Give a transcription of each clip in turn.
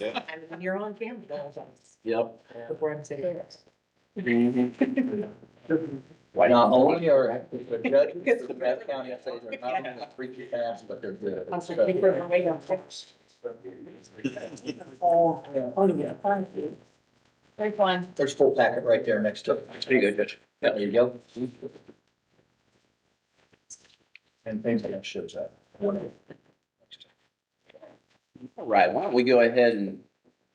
And when you're on camera, that's Yep. before I'm saying. Why Not not? only are the judges of the Bath County, I say they're not only freaky fast, but they're good. I'm sorry, they were way down first. Oh, yeah, thank you. Very fun. There's full packet right there next to it. Pretty good, Judge. There you go. And things that shows that. All right, why don't we go ahead and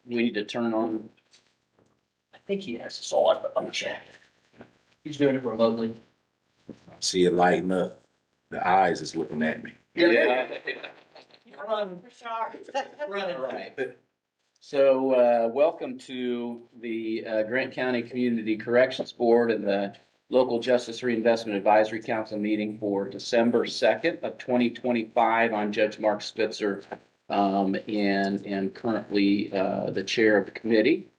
we need to turn on. I think he has us all up on the chat. He's doing it remotely. See it lighting up. The eyes is looking at me. Run, sharp. Running Right. So, welcome to the Grant County Community Corrections Board and the Local Justice Reinvestment Advisory Council meeting for December 2nd of 2025. I'm Judge Mark Spitzer, and currently the chair of the committee.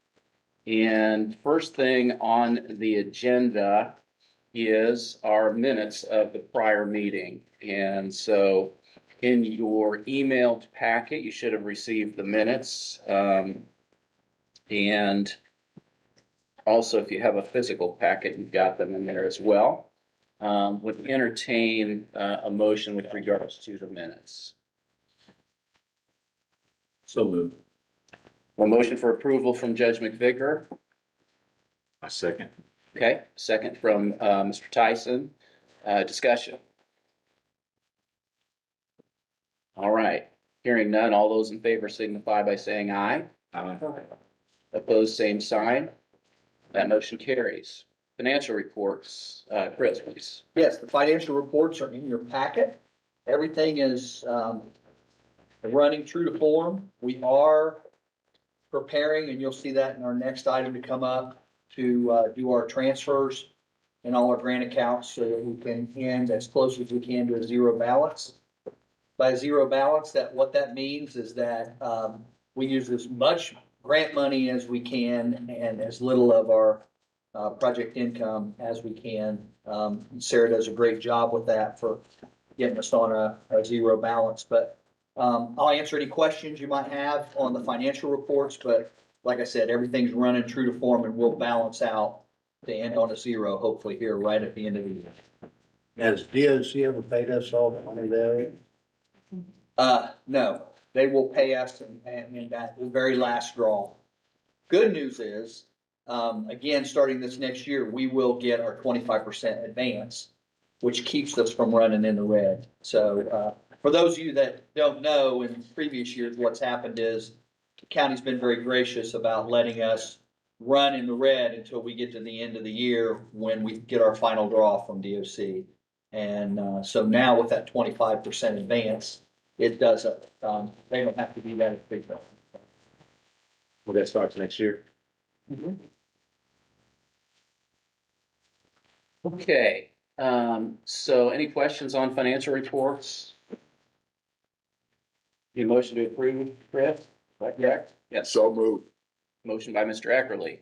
And first thing on the agenda is our minutes of the prior meeting. And so in your emailed packet, you should have received the minutes. And also, if you have a physical packet, you've got them in there as well. Would entertain a motion with regards to the minutes. So moved. A motion for approval from Judge McVicker. A second. Okay, second from Mr. Tyson. Discussion. All right, hearing none, all those in favor signify by saying aye. Opposed, same sign. That motion carries. Financial reports, Chris, please. Yes, the financial reports are in your packet. Everything is running true to form. We are preparing, and you'll see that in our next item to come up, to do our transfers in all our grant accounts so that we can end as close as we can to a zero balance. By zero balance, what that means is that we use as much grant money as we can and as little of our project income as we can. Sarah does a great job with that for getting us on a zero balance, but I'll answer any questions you might have on the financial reports, but like I said, everything's running true to form and we'll balance out to end on a zero, hopefully here right at the end of the year. Has DOC ever paid us all the money there? No, they will pay us in that very last draw. Good news is, again, starting this next year, we will get our 25% advance, which keeps us from running in the red. So, for those of you that don't know, in previous years, what's happened is the county's been very gracious about letting us run in the red until we get to the end of the year when we get our final draw from DOC. And, so now with that 25% advance, it doesn't, they don't have to do that as big. Well, that starts next year. Okay, so any questions on financial reports? Need a motion to approve, Chris? Is that correct? Yes. So moved. Motion by Mr. Eckerly.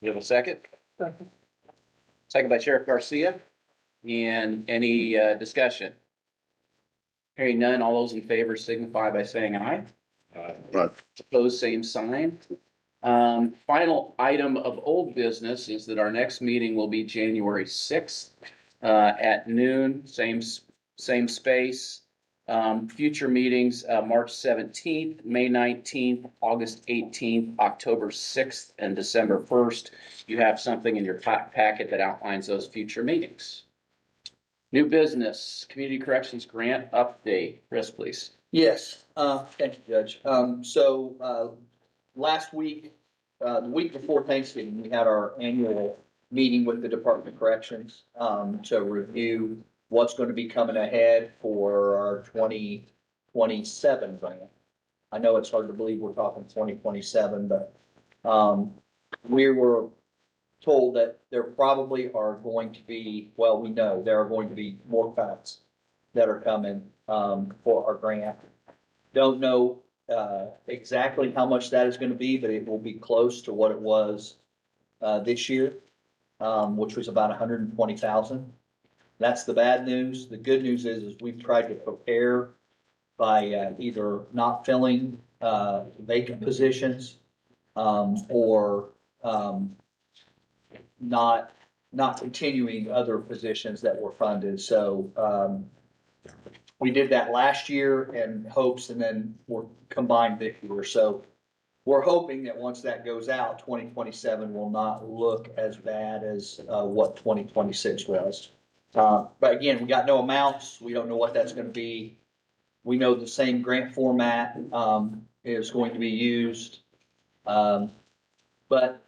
You have a second? Second by Sheriff Garcia. And any discussion? Hearing none, all those in favor signify by saying aye. Opposed, same sign. Final item of old business is that our next meeting will be January 6th at noon, same space. Future meetings, March 17th, May 19th, August 18th, October 6th, and December 1st. You have something in your packet that outlines those future meetings. New business, community corrections grant update. Chris, please. Yes, thank you, Judge. Last week, the week before Thanksgiving, we had our annual meeting with the Department of Corrections, to review what's going to be coming ahead for our 2027 grant. I know it's hard to believe we're talking 2027, but, we were told that there probably are going to be, well, we know there are going to be more cuts that are coming, for our grant. Don't know, exactly how much that is going to be, but it will be close to what it was, this year, which was about 120,000. That's the bad news. The good news is we've tried to prepare by, either not filling vacant positions, or, not continuing other positions that were funded. So, we did that last year in hopes, and then we're combined this year. So we're hoping that once that goes out, 2027 will not look as bad as, what 2026 was. But again, we got no amounts. We don't know what that's gonna be. We know the same grant format, is going to be used. But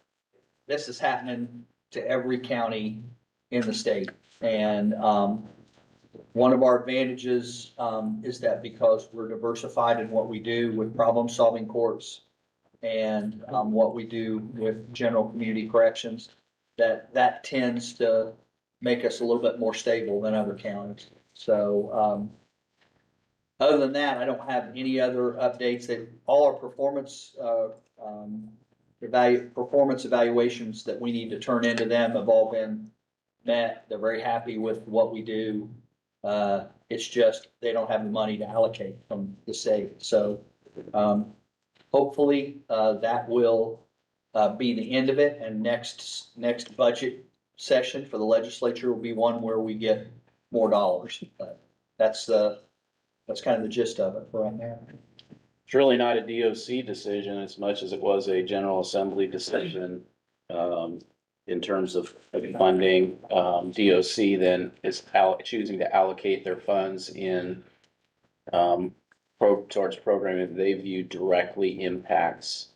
this is happening to every county in the state. And, one of our advantages, is that because we're diversified in what we do with problem-solving courts and, what we do with general community corrections, that tends to make us a little bit more stable than other counties. So, other than that, I don't have any other updates. That all our performance, performance evaluations that we need to turn into them have all been met. They're very happy with what we do. It's just they don't have the money to allocate from the state. So, hopefully, that will, be the end of it. And next budget session for the legislature will be one where we get more dollars. But that's kind of the gist of it for right now. It's really not a DOC decision as much as it was a General Assembly decision, in terms of funding. DOC then is choosing to allocate their funds in, towards programming that they view directly impacts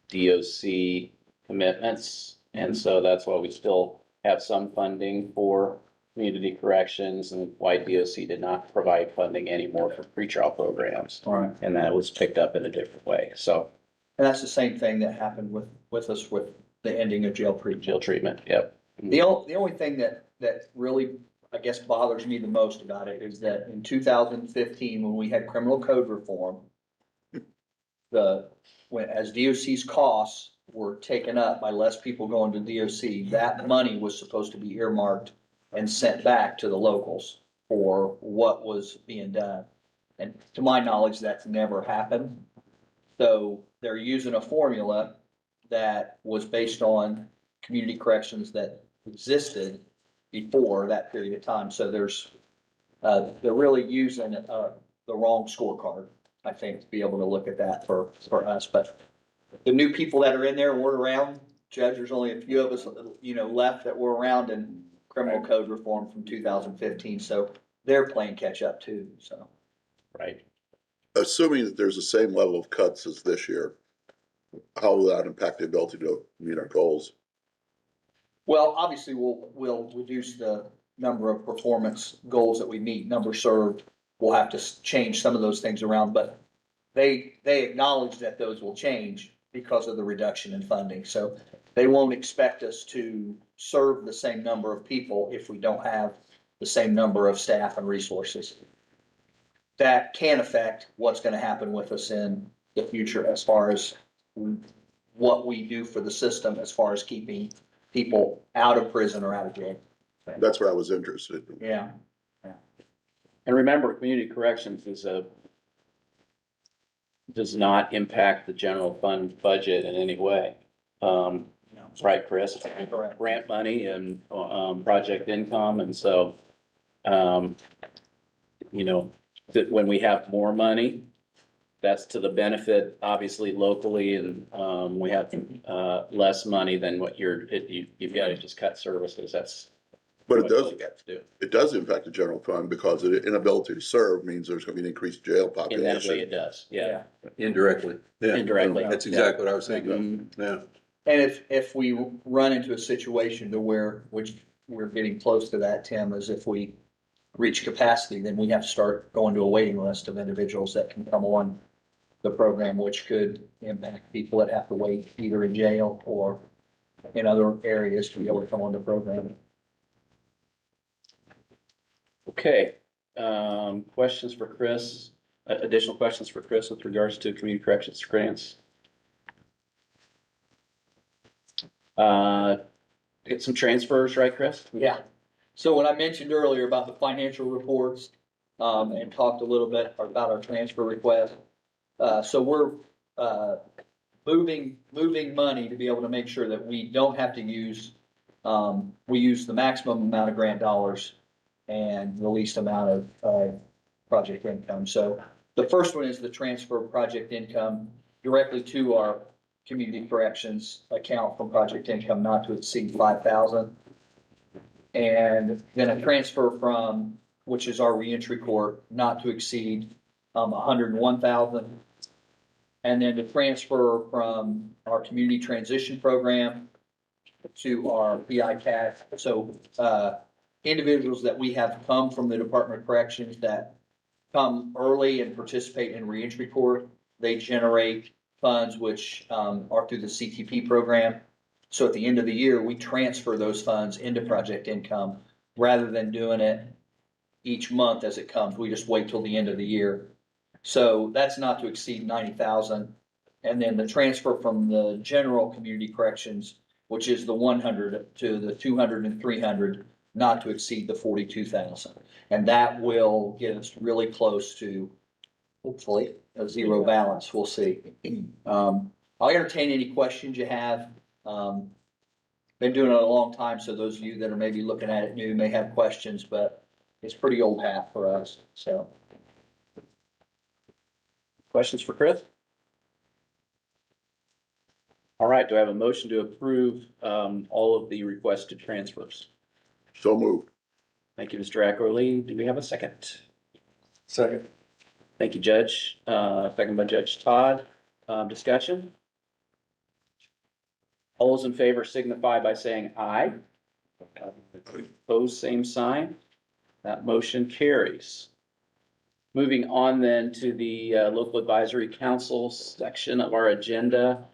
DOC commitments. And so that's why we still have some funding for community corrections, and why DOC did not provide funding anymore for pretrial programs. All right. And that was picked up in a different way. So And that's the same thing that happened with us with the ending of jail treatment. jail treatment, yep. The only thing that really, I guess, bothers me the most about it is that in 2015, when we had criminal code reform, as DOC's costs were taken up by less people going to DOC, that money was supposed to be earmarked and sent back to the locals for what was being done. And to my knowledge, that's never happened. So they're using a formula that was based on community corrections that existed before that period of time. So they're really using, the wrong scorecard, I think, to be able to look at that for us. But the new people that are in there, we're around, Judge, there's only a few of us, left that were around in criminal code reform from 2015. So they're playing catch up too, so. Right. Assuming that there's the same level of cuts as this year, how will that impact the ability to meet our goals? Well, obviously, we'll reduce the number of performance goals that we meet, number served. We'll have to change some of those things around, but they acknowledge that those will change because of the reduction in funding. So they won't expect us to serve the same number of people if we don't have the same number of staff and resources. That can affect what's going to happen with us in the future as far as what we do for the system, as far as keeping people out of prison or out of jail. That's what I was interested in. Yeah. And remember, community corrections does not impact the general fund budget in any way. Right, Chris? Correct. Grant money and, project income. And so, that when we have more money, that's to the benefit, obviously locally, and, we have, less money than what you've got to just cut services. That's But it what does, you got to do. it does impact the general fund because the inability to serve means there's gonna be an increased jail In that way population. it does, yeah. Indirectly. Yeah. Indirectly. That's exactly what I was thinking. Mhm. Yeah. And if we run into a situation to which we're getting close to that, Tim, is if we reach capacity, then we have to start going to a waiting list of individuals that can come on the program, which could impact people that have to wait either in jail or in other areas to be able to come on the program. Okay, questions for Chris? Additional questions for Chris with regards to community corrections grants? Get some transfers, right, Chris? Yeah. So when I mentioned earlier about the financial reports, and talked a little bit about our transfer request, so moving money to be able to make sure that we don't have to use, we use the maximum amount of grant dollars and the least amount of project income. So the first one is the transfer of project income directly to our community corrections account from project income not to exceed 5,000. And then a transfer from, which is our reentry court, not to exceed 101,000. And then to transfer from our community transition program to our PI CAT. So individuals that we have come from the Department of Corrections that come early and participate in reentry court, they generate funds which are through the CTP program. So at the end of the year, we transfer those funds into project income rather than doing it each month as it comes. We just wait till the end of the year. So that's not to exceed 90,000. And then the transfer from the general community corrections, which is the 100 to the 200 and 300, not to exceed the 42,000. And that will get us really close to, hopefully, a zero balance. We'll see. I'll entertain any questions you have. Been doing it a long time, so those of you that are maybe looking at it new may have questions, but it's pretty old hat for us, so. Questions for Chris? All right, do I have a motion to approve all of the requested transfers? So moved. Thank you, Mr. Ackerly. Do we have a second? Second. Thank you, Judge. Second by Judge Todd. Discussion? All those in favor signify by saying aye. Opposed, same sign. That motion carries. Moving on then to the local advisory council section of our agenda.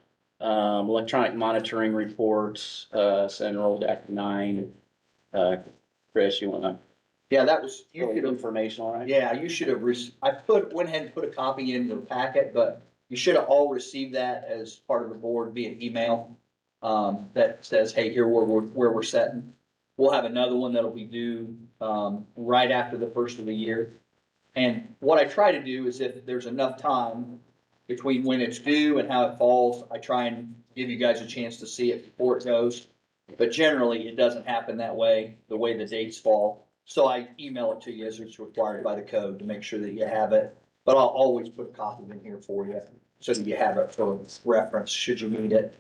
Electronic monitoring reports, Senate Enrolled Act 9. Chris, you wanna? Yeah, that was, you could have, Informational, right? yeah, you should have, went ahead and put a copy in the packet, but you should have all received that as part of the board via email. That says, hey, here where we're setting. We'll have another one that'll be due, right after the first of the year. And what I try to do is if there's enough time between when it's due and how it falls, I try and give you guys a chance to see it before it goes. But generally, it doesn't happen that way, the way the dates fall. So I email it to you as it's required by the code to make sure that you have it. But I'll always put a copy in here for you so that you have it for reference should you need it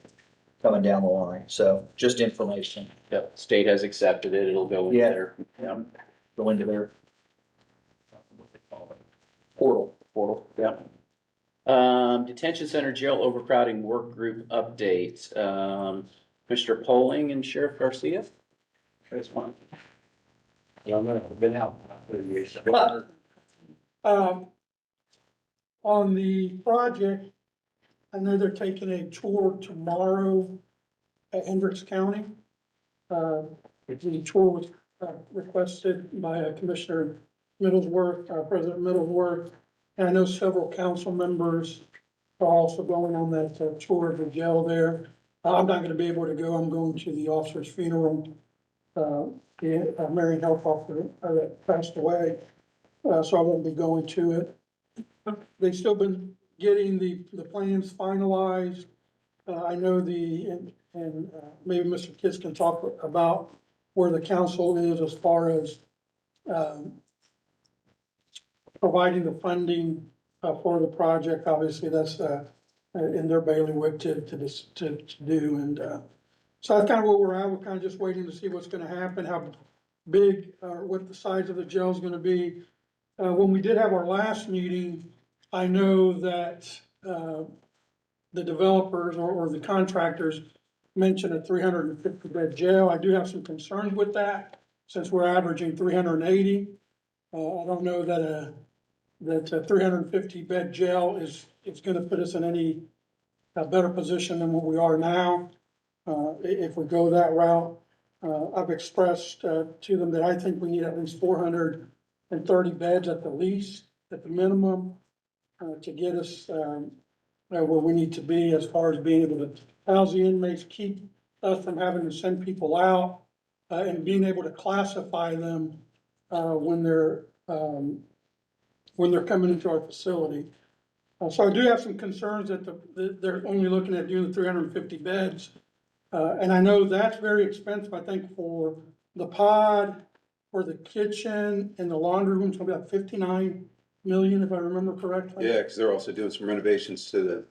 coming down the line. So just information. Yep, state has accepted it. It'll go in Yeah. there. Yeah. Go into their portal. Yeah. Detention center jail overcrowding work group update. Mr. Poling and Sheriff Garcia. Chris, one. Been out. On the project, I know they're taking a tour tomorrow at Hendricks County. The tour was requested by Commissioner Middlesworth, President Middlesworth. And I know several council members are also going on that tour of the jail there. I'm not gonna be able to go. I'm going to the officer's funeral. The Marion Health officer that passed away, so I won't be going to it. They've still been getting the plans finalized. I know and maybe Mr. Kitts can talk about where the council is as far as providing the funding for the project. Obviously, that's in their bailiwick to do. And so that's kind of where we're at. We're kind of just waiting to see what's going to happen, how big, what the size of the jail is going to be. When we did have our last meeting, I know that the developers or the contractors mentioned a 350 bed jail. I do have some concerns with that since we're averaging 380. I don't know that a 350 bed jail is going to put us in any better position than what we are now. If we go that route, I've expressed to them that I think we need at least 430 beds at the least, at the minimum, to get us where we need to be as far as being able to house the inmates, keep us from having to send people out, and being able to classify them when they're coming into our facility. So I do have some concerns that they're only looking at doing the 350 beds. And I know that's very expensive, I think, for the pod, for the kitchen and the laundry room, it's gonna be like 59 million, if I remember correctly. Yeah, because they're also doing some renovations to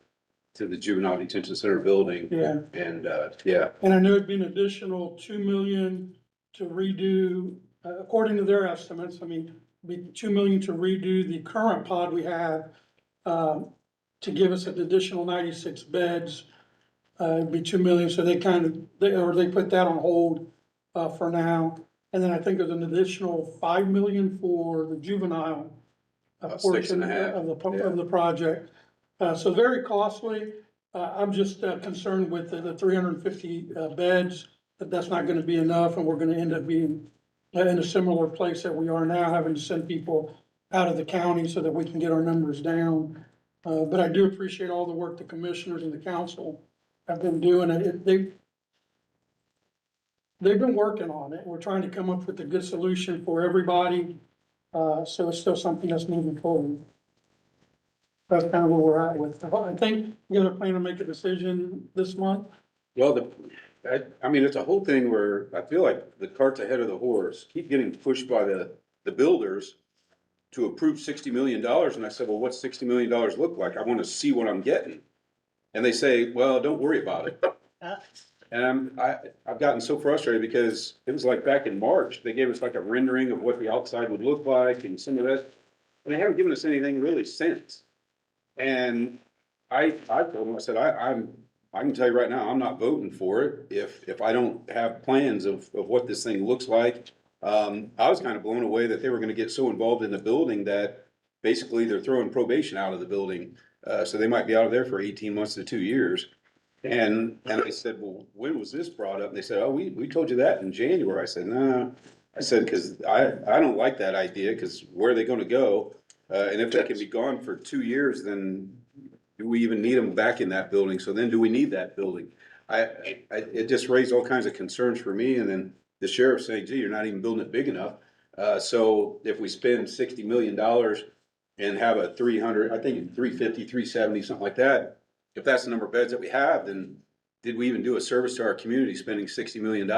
the juvenile detention center building. Yeah. And, yeah, And I know it'd be an additional 2 million to redo, according to their estimates, I mean, be 2 million to redo the current pod we have, to give us an additional 96 beds. It'd be 2 million, so they kind of, they put that on hold, for now. And then I think there's an additional 5 million for the juvenile About portion 6.5, of the project. So very costly. I'm just concerned with the 350 beds, that that's not gonna be enough, and we're gonna end up being in a similar place that we are now, having to send people out of the county so that we can get our numbers down. But I do appreciate all the work the commissioners and the council have been doing. They've been working on it. We're trying to come up with a good solution for everybody. So it's still something that's moving forward. That's kind of where we're at with it. I think you guys are planning to make a decision this month. well, I mean, it's a whole thing where I feel like the cart's ahead of the horse, keep getting pushed by the builders to approve $60 million. And I said, well, what's $60 million look like? I want to see what I'm getting. And they say, well, don't worry about it. And I've gotten so frustrated because it was like back in March, they gave us like a rendering of what the outside would look like and some of that. And they haven't given us anything really since. And I told them, I said, I can tell you right now, I'm not voting for it if I don't have plans of what this thing looks like. I was kind of blown away that they were gonna get so involved in the building that basically they're throwing probation out of the building. So they might be out of there for 18 months to 2 years. And I said, well, when was this brought up? And they said, oh, we told you that in January. I said, no. I said, because I don't like that idea, because where are they gonna go? And if they can be gone for 2 years, then do we even need them back in that building? So then do we need that building? It just raised all kinds of concerns for me. And then the sheriff saying, gee, you're not even building it big enough. So if we spend $60 million and have a 300, I think 350, 370, something like that, if that's the number of beds that we have, then did we even do a service to our community spending $60 million?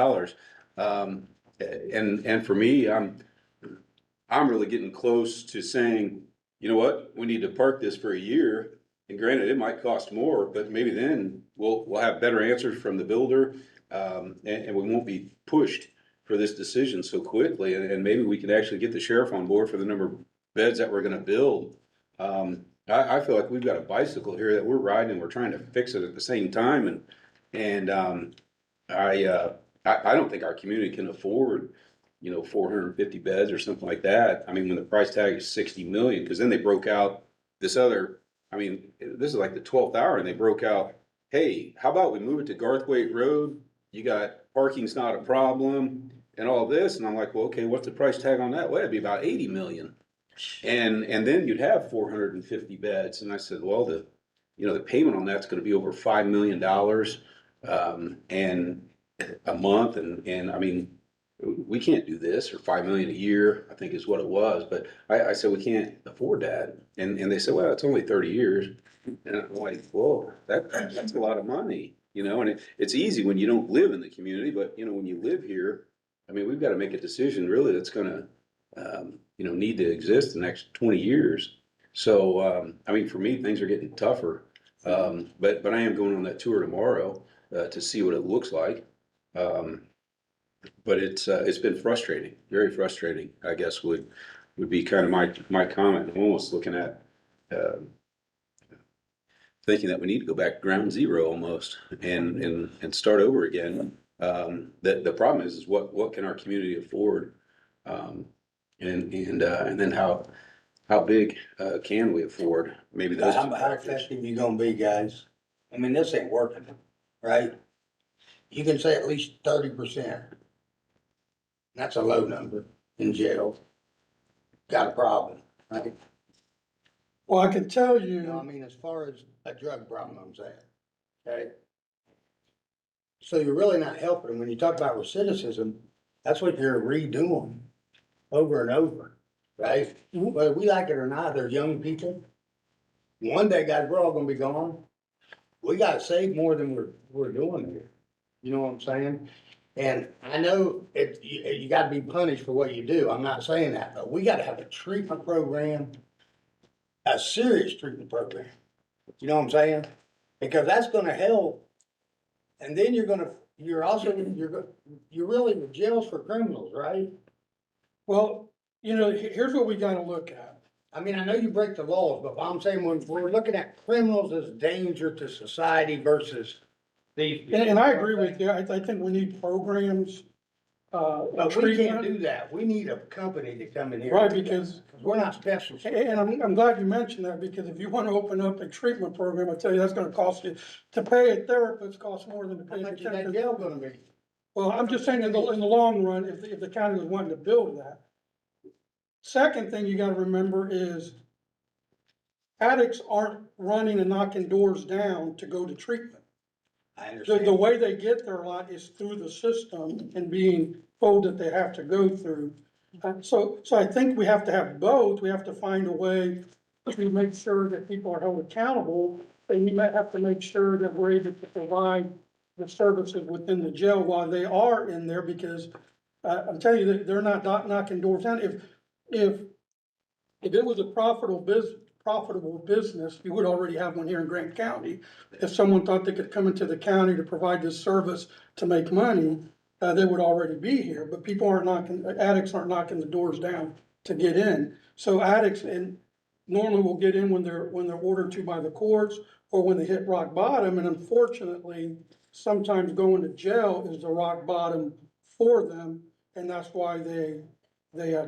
And for me, I'm really getting close to saying, you know what, we need to park this for a year. And granted, it might cost more, but maybe then we'll have better answers from the builder. And we won't be pushed for this decision so quickly. And maybe we can actually get the sheriff on board for the number of beds that we're gonna build. I feel like we've got a bicycle here that we're riding and we're trying to fix it at the same time. And I don't think our community can afford, 450 beds or something like that. I mean, when the price tag is 60 million, because then they broke out this other, I mean, this is like the 12th hour and they broke out, hey, how about we move it to Garthwaite Road? You got parking's not a problem and all this. And I'm like, well, okay, what's the price tag on that? Well, it'd be about 80 million. And then you'd have 450 beds. And I said, well, the payment on that's gonna be over $5 million, and a month. And I mean, we can't do this, or 5 million a year, I think is what it was. But I said, we can't afford that. And they said, well, it's only 30 years. And I'm like, whoa, that's a lot of money, and it's easy when you don't live in the community, but when you live here, I mean, we've got to make a decision really that's gonna, need to exist the next 20 years. So, I mean, for me, things are getting tougher. But I am going on that tour tomorrow, to see what it looks like. But it's been frustrating, very frustrating, I guess would be kind of my comment. I'm almost looking at, thinking that we need to go back to ground zero almost and start over again. The problem is what can our community afford? And then how big, can we afford? Maybe those two How factors. effective you gonna be, guys? I mean, this ain't working, right? You can say at least 30%. That's a low number in jail. Got a problem, right? Well, I can tell You know, I you, mean, as far as a drug problem, I'm saying, okay? So you're really not helping them. When you talk about recidivism, that's what you're redoing over and over, right? Whether we like it or not, they're young people. One day, guys, we're all gonna be gone. We gotta save more than we're doing here. You know what I'm saying? And I know you gotta be punished for what you do. I'm not saying that, but we gotta have a treatment program, a serious treatment program. You know what I'm saying? Because that's gonna help. And then you're also, you're really in jails for criminals, right? Well, you know, here's what we gotta look at. I mean, I know you break the laws, but I'm saying when we're looking at criminals as a danger to society versus these. And I agree with you. I think we need programs, But we can't treatment. do that. We need a company to come in here. Right, because, We're not specialists. and I'm glad you mentioned that, because if you wanna open up a treatment program, I tell you, that's gonna cost you, to pay a therapist costs more than to How pay a much is that detective. jail gonna be? Well, I'm just saying in the long run, if the county was wanting to build that. Second thing you gotta remember is addicts aren't running and knocking doors down to go to treatment. I The understand. way they get there a lot is through the system and being told that they have to go through. So I think we have to have both. We have to find a way to make sure that people are held accountable. And we might have to make sure that we're able to provide the services within the jail while they are in there, because I'm telling you, that they're not knocking doors down. If it was a profitable business, you would already have one here in Grant County. If someone thought they could come into the county to provide this service to make money, they would already be here, but people aren't addicts aren't knocking the doors down to get in. So addicts normally will get in when they're ordered to by the courts, or when they hit rock bottom, and unfortunately, sometimes going to jail is the rock bottom for them, and that's why they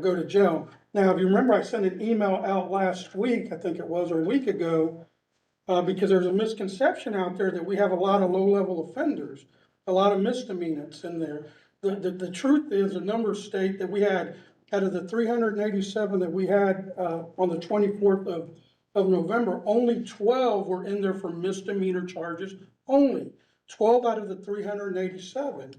go to jail. Now, if you remember, I sent an email out last week, I think it was, or a week ago, because there's a misconception out there that we have a lot of low-level offenders, a lot of misdemeanors in there. The truth is, the numbers state that we had, out of the 387 that we had on the 24th of November, only 12 were in there for misdemeanor charges, only 12 out of the 387.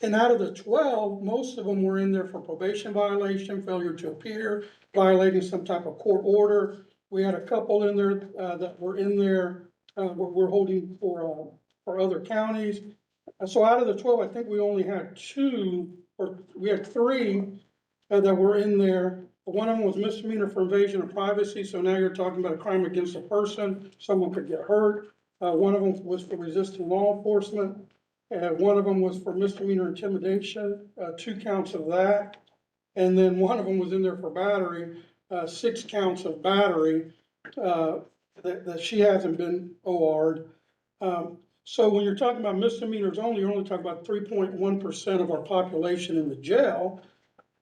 And out of the 12, most of them were in there for probation violation, failure to appear, violating some type of court order. We had a couple in there that were in there, we're holding for other counties. So out of the 12, I think we only had we had 3 that were in there. One of them was misdemeanor for invasion of privacy, so now you're talking about a crime against a person, someone could get hurt. One of them was for resisting law enforcement. One of them was for misdemeanor intimidation, 2 counts of that. And then one of them was in there for battery, 6 counts of battery, that she hasn't been OR'd. So when you're talking about misdemeanors only, you're only talking about 3.1% of our population in the jail.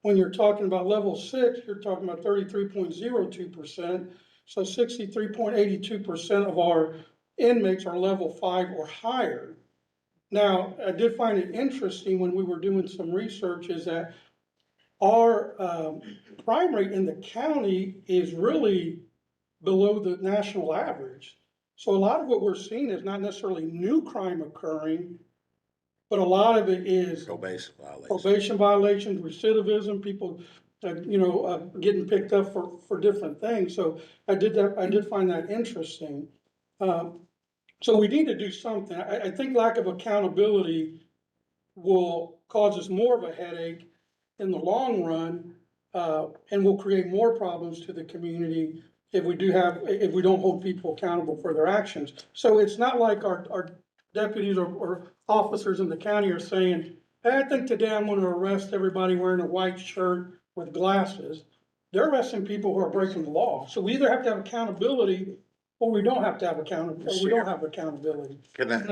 When you're talking about level 6, you're talking about 33.02%. So 63.82% of our inmates are level 5 or higher. Now, I did find it interesting when we were doing some research is that our crime rate in the county is really below the national average. So a lot of what we're seeing is not necessarily new crime occurring, but a lot of it is probation violations, recidivism, people, getting picked up for different things. So I did find that interesting. So we need to do something. I think lack of accountability will cause us more of a headache in the long run, and will create more problems to the community if we don't hold people accountable for their actions. So it's not like our deputies or officers in the county are saying, hey, I think today I'm gonna arrest everybody wearing a white shirt with glasses. They're arresting people who are breaking the law. So we either have to have accountability or we don't have to have accountability, or we don't have accountability. Can I,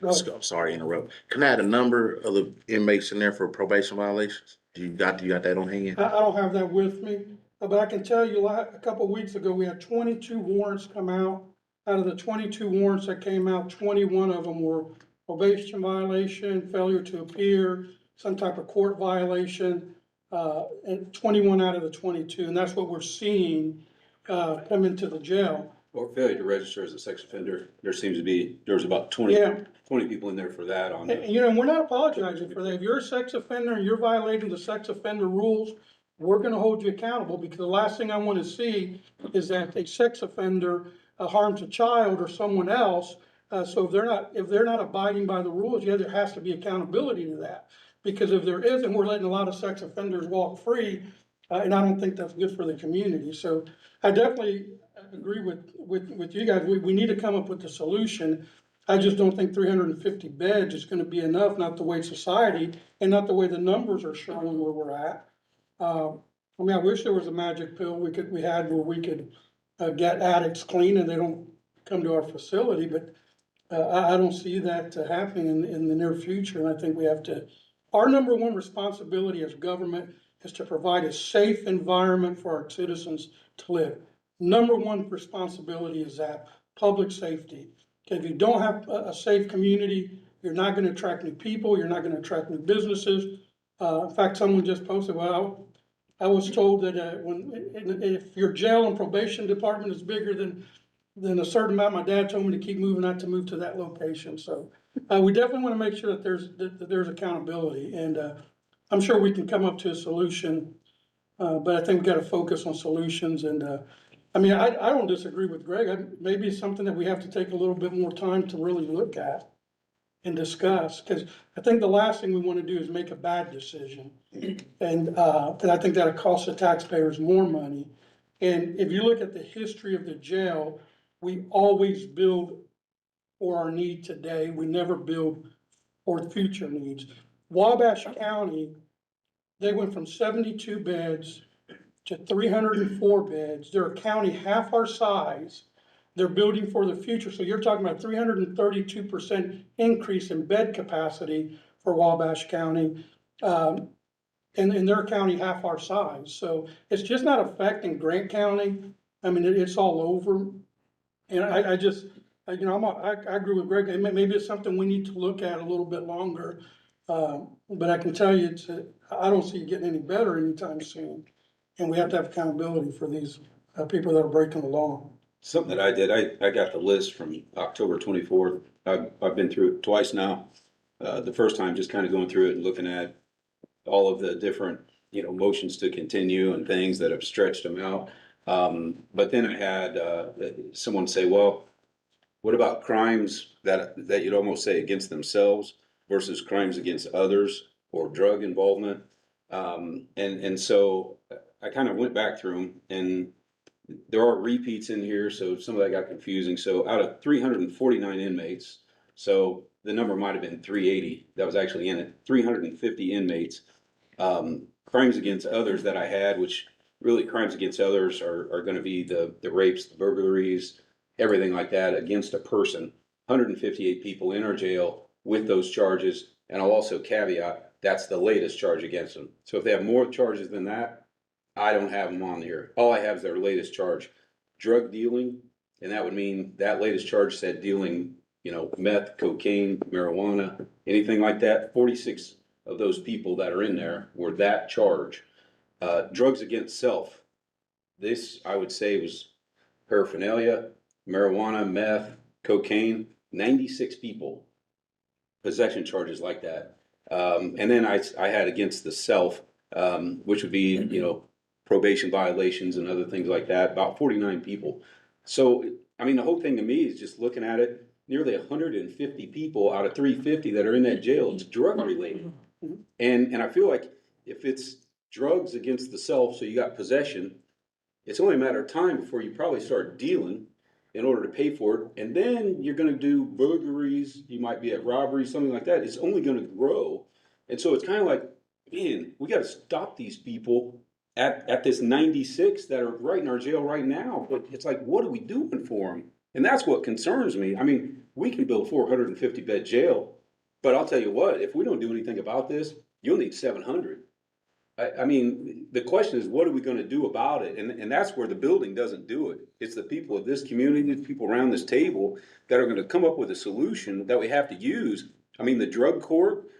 Go ahead. I'm sorry to interrupt. Can I add a number of the inmates in there for probation violations? Do you got that on hand? I don't have that with me, but I can tell you, a couple of weeks ago, we had 22 warrants come out. Out of the 22 warrants that came out, 21 of them were probation violation, failure to appear, some type of court violation, and 21 out of the 22, and that's what we're seeing come into the jail. Or failure to register as a sex offender. There's about 20 Yeah. 20 people in there for that on it. And we're not apologizing for that. If you're a sex offender and you're violating the sex offender rules, we're gonna hold you accountable, because the last thing I wanna see is that a sex offender harms a child or someone else. So if they're not abiding by the rules, yeah, there has to be accountability to that. Because if there isn't, we're letting a lot of sex offenders walk free, and I don't think that's good for the community. So I definitely agree with you guys. We need to come up with a solution. I just don't think 350 beds is gonna be enough, not the way society and not the way the numbers are showing where we're at. I mean, I wish there was a magic pill we had where we could, get addicts clean and they don't come to our facility, but, I don't see that happening in the near future. And I think we have to, our number one responsibility as government is to provide a safe environment for our citizens to live. Number one responsibility is that, public safety. If you don't have a safe community, you're not gonna attract new people, you're not gonna attract new businesses. In fact, someone just posted, well, I was told that, if your jail and probation department is bigger than a certain amount, my dad told me to keep moving, not to move to that location. So, we definitely wanna make sure that there's accountability, and, I'm sure we can come up to a solution. But I think we gotta focus on solutions, and, I mean, I don't disagree with Greg. Maybe it's something that we have to take a little bit more time to really look at and discuss, because I think the last thing we wanna do is make a bad decision. And I think that'll cost the taxpayers more money. And if you look at the history of the jail, we always build for our need today. We never build for future needs. Wabash County, they went from 72 beds to 304 beds. They're a county half our size. They're building for the future. So you're talking about 332% increase in bed capacity for Wabash County. And in their county half our size. So it's just not affecting Grant County. I mean, it's all over. And I just, I agree with Greg. Maybe it's something we need to look at a little bit longer. But I can tell you, I don't see it getting any better anytime soon. And we have to have accountability for these, people that are breaking the law. Something that I did, I got the list from October 24th. I've been through it twice now. The first time just kind of going through it and looking at all of the different, motions to continue and things that have stretched them out. But then I had, someone say, well, what about crimes that you'd almost say against themselves versus crimes against others or drug involvement? And so I kind of went back through them, and there are repeats in here, so some of that got confusing. So out of 349 inmates, so the number might have been 380 that was actually in it, 350 inmates. Crimes against others that I had, which really crimes against others are gonna be the rapes, the burglaries, everything like that against a person. 158 people in our jail with those charges, and I'll also caveat, that's the latest charge against them. So if they have more charges than that, I don't have them on here. All I have is their latest charge. Drug dealing, and that would mean that latest charge said dealing, meth, cocaine, marijuana, anything like that. 46 of those people that are in there were that charge. Drugs against self. This, I would say, was paraphernalia, marijuana, meth, cocaine, 96 people. Possession charges like that. And then I had against the self, which would be, probation violations and other things like that, about 49 people. So, I mean, the whole thing to me is just looking at it, nearly 150 people out of 350 that are in that jail, it's drug related. And I feel like if it's drugs against the self, so you got possession, it's only a matter of time before you probably start dealing in order to pay for it. And then you're gonna do burglaries, you might be at robbery, something like that. It's only gonna grow. And so it's kind of like, man, we gotta stop these people at this 96 that are right in our jail right now. But it's like, what are we doing for them? And that's what concerns me. I mean, we can build 450 bed jail, but I'll tell you what, if we don't do anything about this, you'll need 700. I mean, the question is, what are we gonna do about it? And that's where the building doesn't do it. It's the people of this community, the people around this table that are gonna come up with a solution that we have to use. I mean, the drug court,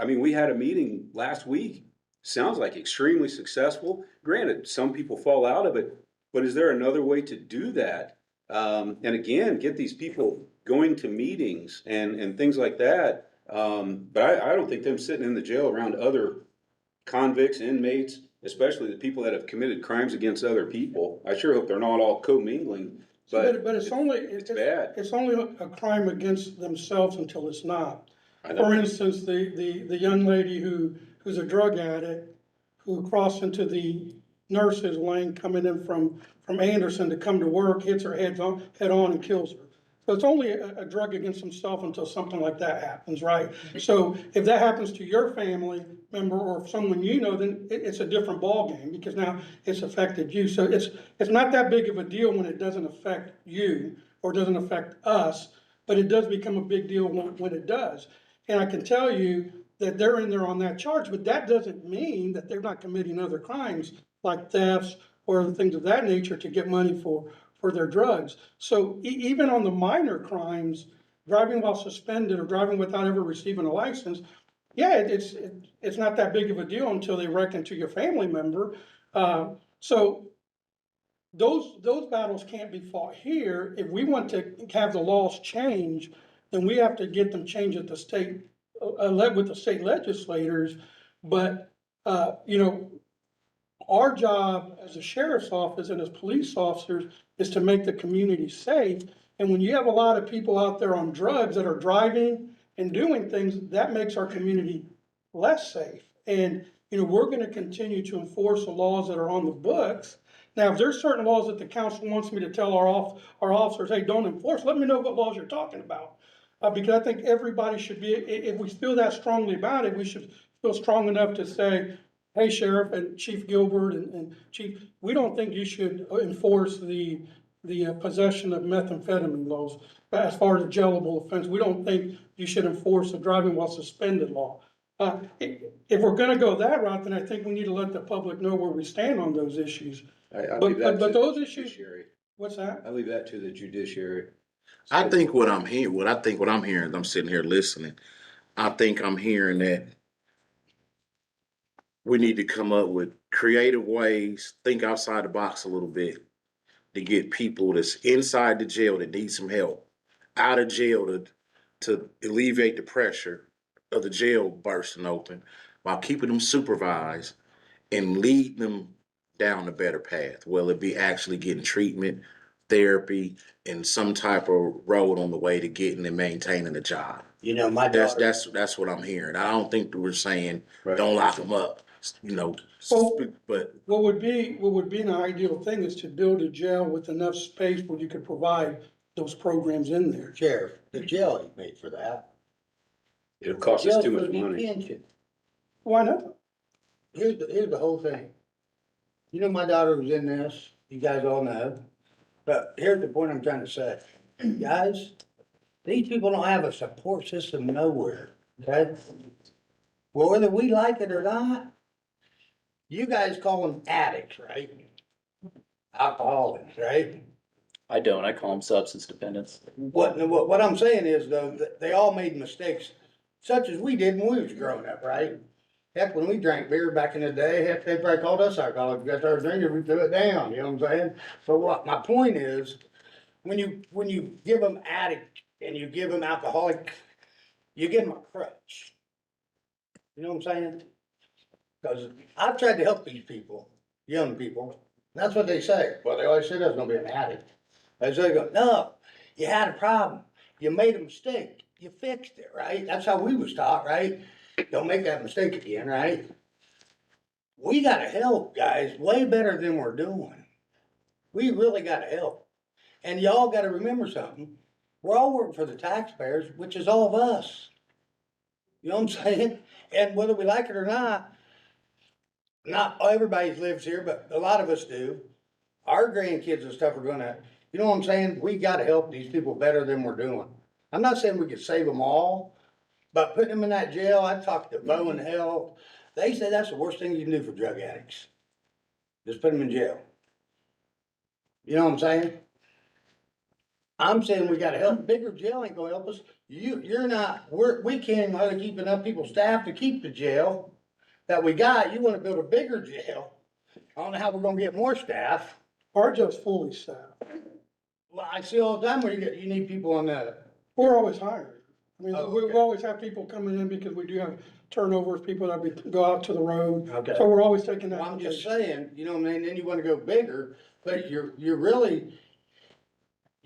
we had a meeting last week. Sounds like extremely successful. Granted, some people fall out of it, but is there another way to do that? And again, get these people going to meetings and things like that. But I don't think them sitting in the jail around other convicts, inmates, especially the people that have committed crimes against other people. I sure hope they're not all commingling But it's only, It's bad. it's only a crime against themselves until it's not. I know. For instance, the young lady who's a drug addict, who crossed into the nurse's lane coming in from Anderson to come to work, hits her head on and kills her. So it's only a drug against himself until something like that happens, right? So if that happens to your family member or someone you know, then it's a different ballgame, because now it's affected you. So it's not that big of a deal when it doesn't affect you or doesn't affect us, but it does become a big deal when it does. And I can tell you that they're in there on that charge, but that doesn't mean that they're not committing other crimes like thefts or other things of that nature to get money for their drugs. So even on the minor crimes, driving while suspended or driving without ever receiving a license, yeah, it's not that big of a deal until they wreck into your family member. So those battles can't be fought here. If we want to have the laws change, then we have to get them changed at the state, with the state legislators. But, you know, our job as a sheriff's office and as police officers is to make the community safe. And when you have a lot of people out there on drugs that are driving and doing things, that makes our community less safe. And, you know, we're gonna continue to enforce the laws that are on the books. Now, if there's certain laws that the council wants me to tell our officers, hey, don't enforce, let me know what laws you're talking about. Because I think everybody should be, if we feel that strongly about it, we should feel strong enough to say, hey, Sheriff and Chief Gilbert and Chief, we don't think you should enforce the possession of methamphetamine laws as far as a jailable offense. We don't think you should enforce the driving while suspended law. If we're gonna go that route, then I think we need to let the public know where we stand on those issues. I But- leave that but to those the issues- judiciary. What's that? I leave that to the judiciary. I think what I'm hearing, I'm sitting here listening, I think I'm hearing that we need to come up with creative ways, think outside the box a little bit, to get people that's inside the jail that need some help out of jail to alleviate the pressure of the jail bursting open while keeping them supervised and lead them down a better path, whether it be actually getting treatment, therapy, and some type of road on the way to getting and maintaining a job. You know, my daughter, That's what I'm hearing. I don't think we're saying, Right. don't lock them up, you know, Well- but What would be an ideal thing is to build a jail with enough space where you could provide those programs in there. Sheriff, the jail ain't made for that. It'll cost us Jail's too for much money. detention. Why not? Here's the whole thing. You know, my daughter was in this, you guys all know, but here's the point I'm trying to say. Guys, these people don't have a support system nowhere, okay? Well, whether we like it or not, you guys call them addicts, right? Alcoholics, right? I don't, I call them substance dependents. What I'm saying is though, that they all made mistakes, such as we did when we was growing up, right? Heck, when we drank beer back in the day, heck, they probably called us alcoholics, we got started drinking, we threw it down, you know what I'm saying? So what, my point is, when you give them addict and you give them alcoholic, you give them a crutch. You know what I'm saying? Cause I've tried to help these people, young people, that's what they say, well, they always say there's gonna be an addict. I say, go, no, you had a problem, you made a mistake, you fixed it, right? That's how we was taught, right? Don't make that mistake again, right? We gotta help, guys, way better than we're doing. We really gotta help. And y'all gotta remember something, we're all working for the taxpayers, which is all of us. You know what I'm saying? And whether we like it or not everybody lives here, but a lot of us do. Our grandkids and stuff are gonna, you know what I'm saying? We gotta help these people better than we're doing. I'm not saying we could save them all, but putting them in that jail, I talked to Bo and Hell, they say that's the worst thing you can do for drug addicts. Just put them in jail. You know what I'm saying? I'm saying we gotta help, bigger jail ain't gonna help us. We can't hardly keep enough people staff to keep the jail that we got. You wanna build a bigger jail. I don't know how we're gonna get more staff. Our jail's fully staffed. Well, I see all the time where you need people on the, We're always hiring. I mean, Oh, we okay. always have people coming in because we do have turnovers, people that go out to the road. okay. So we're always taking that. Well, I'm just saying, you know, what I mean, then you wanna go bigger, but you're really,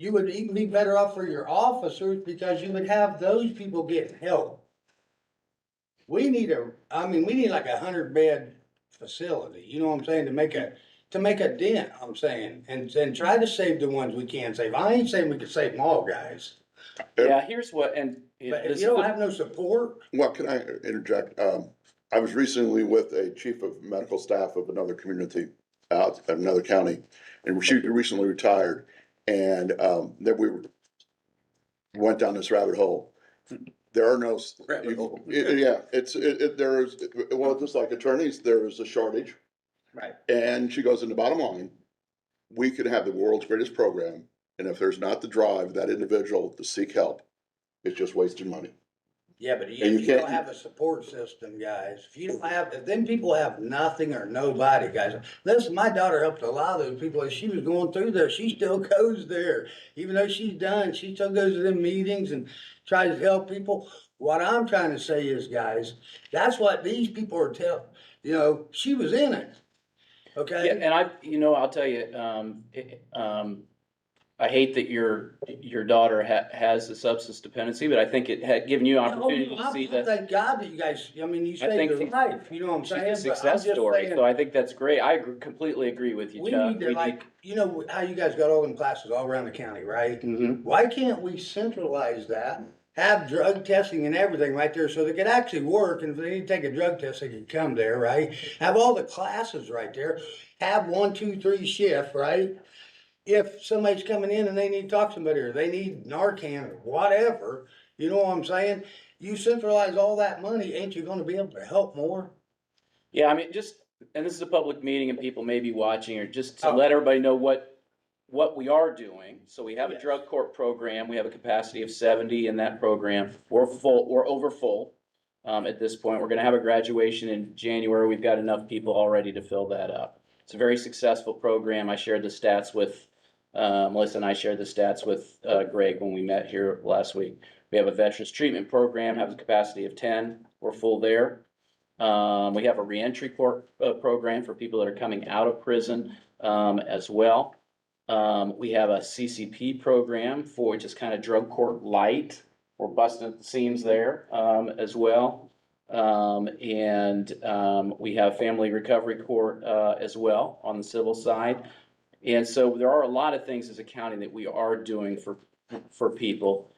you would even be better off for your officers because you would have those people getting help. We need like 100-bed facility, you know what I'm saying, to make a dent, I'm saying, and try to save the ones we can save. I ain't saying we can save them all, guys, Yeah, here's what, but if you don't have no support, Well, can I interject? I was recently with a chief of medical staff of another community out in another county, and she recently retired. And, then we went down this rabbit hole. There are no. Rabbit hole. Yeah, there is, well, just like attorneys, there is a shortage. right, And she goes, in the bottom line, we could have the world's greatest program, and if there's not the drive, of that individual to seek help, it's just wasting money. yeah, but And if you you don't can't- have a support system, guys, if then people have nothing or nobody, guys. Listen, my daughter helped a lot of those people as she was going through there, she still goes there. Even though she's done, she still goes to them meetings and tries to help people. What I'm trying to say is, guys, that's what these people are she was in it, Yeah, okay? and I'll tell you, I hate that your daughter has a substance dependency, but I think it had given you an opportunity to see that. Thank God that you guys, you I think saved her life, you know what I'm she's saying? a But I'm success just story, saying, so I think that's great. I completely agree with you, we Chuck. need to you know how you guys got all them classes all around the county, right? Mhm. Why can't we centralize that? Have drug testing and everything right there so they could actually work, and if they need to take a drug test, they can come there, right? Have all the classes right there, have 1, 2, 3 shift, right? If somebody's coming in and they need to talk to somebody, or they need Narcan or whatever, you know what I'm saying? You centralize all that money, ain't you gonna be able to help more? Yeah, I mean, and this is a public meeting and people may be watching, or just to Oh. let everybody know what we are doing. So we have a Yes. drug court program. We have a capacity of 70 in that program. We're over full. At this point, we're gonna have a graduation in January. We've got enough people already to fill that up. It's a very successful program. I shared the stats with, Melissa and I shared the stats with, Greg when we met here last week. We have a veterans treatment program, have a capacity of 10. We're full there. We have a reentry court, program for people that are coming out of prison, as well. We have a CCP program for just kind of drug court light. We're busting at the seams there, as well. We have family recovery court, as well on the civil side. And so there are a lot of things as a county that we are doing for people.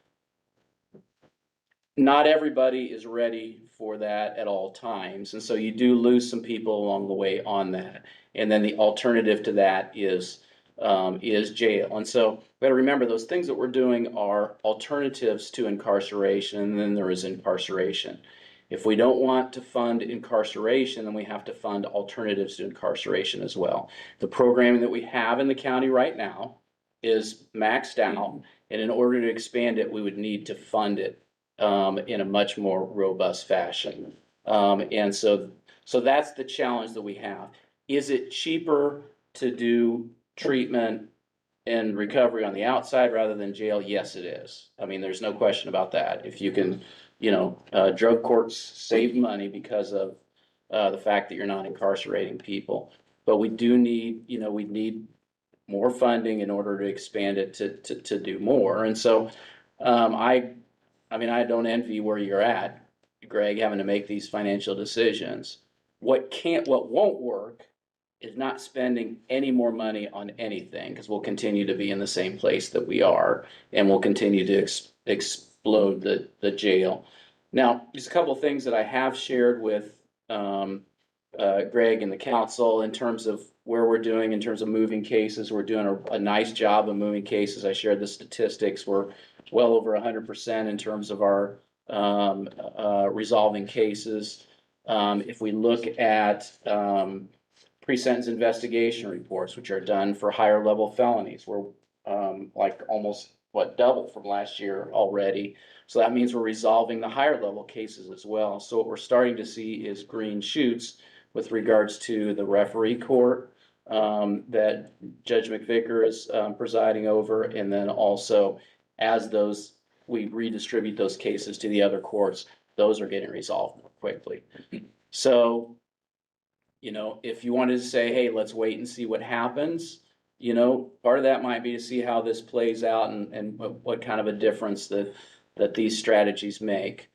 Not everybody is ready for that at all times, and so you do lose some people along the way on that. And then the alternative to that is jail. And so we gotta remember, those things that we're doing are alternatives to incarceration, and then there is incarceration. If we don't want to fund incarceration, then we have to fund alternatives to incarceration as well. The programming that we have in the county right now is maxed out, and in order to expand it, we would need to fund it in a much more robust fashion. And so that's the challenge that we have. Is it cheaper to do treatment and recovery on the outside rather than jail? Yes, it is. I mean, there's no question about that. If you can, drug courts save money because of the fact that you're not incarcerating people. But we do need, we need more funding in order to expand it to do more. And so I don't envy where you're at, Greg, having to make these financial decisions. What won't work is not spending any more money on anything, because we'll continue to be in the same place that we are, and we'll continue to explode the jail. Now, there's a couple of things that I have shared with Greg and the council in terms of where we're doing in terms of moving cases. We're doing a nice job of moving cases. I shared the statistics. We're well over 100% in terms of our resolving cases. If we look at pre-sentence investigation reports, which are done for higher level felonies, we're like almost double from last year already. So that means we're resolving the higher level cases as well. So what we're starting to see is green shoots with regards to the referee court that Judge McVicker is presiding over, and then also as we redistribute those cases to the other courts, those are getting resolved more quickly. So, if you wanted to say, hey, let's wait and see what happens, you know, part of that might be to see how this plays out and what kind of a difference that these strategies make.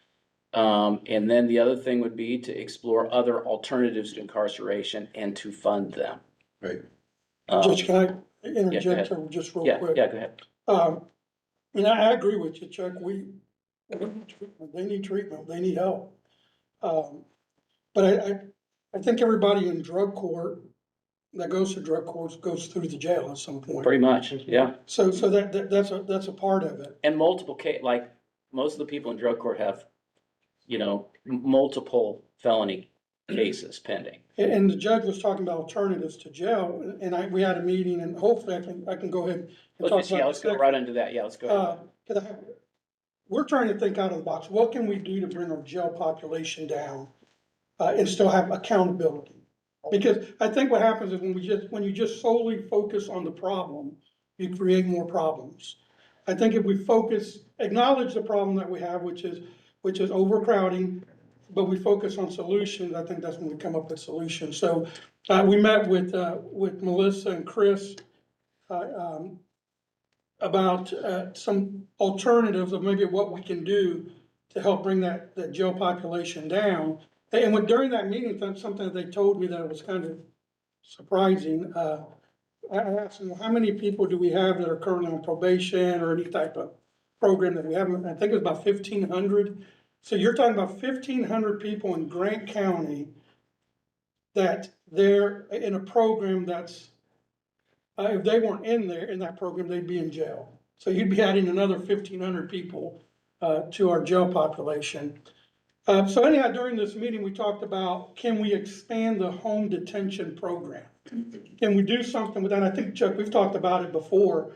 And then the other thing would be to explore other alternatives to incarceration and to fund them. Right. Judge, can I go interject ahead. just real Yeah, quick? yeah, go ahead. And I agree with you, Chuck. They need treatment, they need help. But I think everybody in drug court that goes to drug courts goes through the jail at some point. Pretty much, yeah. So that's a part of it. And multiple like, most of the people in drug court have, you know, multiple felony cases pending. And the judge was talking about alternatives to jail, and we had a meeting, and hopefully I can go ahead and talk about. Let's go right into that. Yeah, let's go ahead. 'Cause we're trying to think out of the box. What can we do to bring our jail population down, and still have accountability? Because I think what happens is when you just solely focus on the problem, you create more problems. I think if we acknowledge the problem that we have, which is overcrowding, but we focus on solutions, I think that's when we come up with solutions. So, we met with Melissa and Chris, about, some alternatives of maybe what we can do to help bring that jail population down. And during that meeting, that's something that they told me that was kind of surprising. I asked them, how many people do we have that are currently on probation or any type of program that we have? I think it's about 1,500. So you're talking about 1,500 people in Grant County that they're in a program that's, if they weren't in that program, they'd be in jail. So you'd be adding another 1,500 people to our jail population. So anyhow, during this meeting, we talked about, can we expand the home detention program? Can we do something with that? I think, Chuck, we've talked about it before.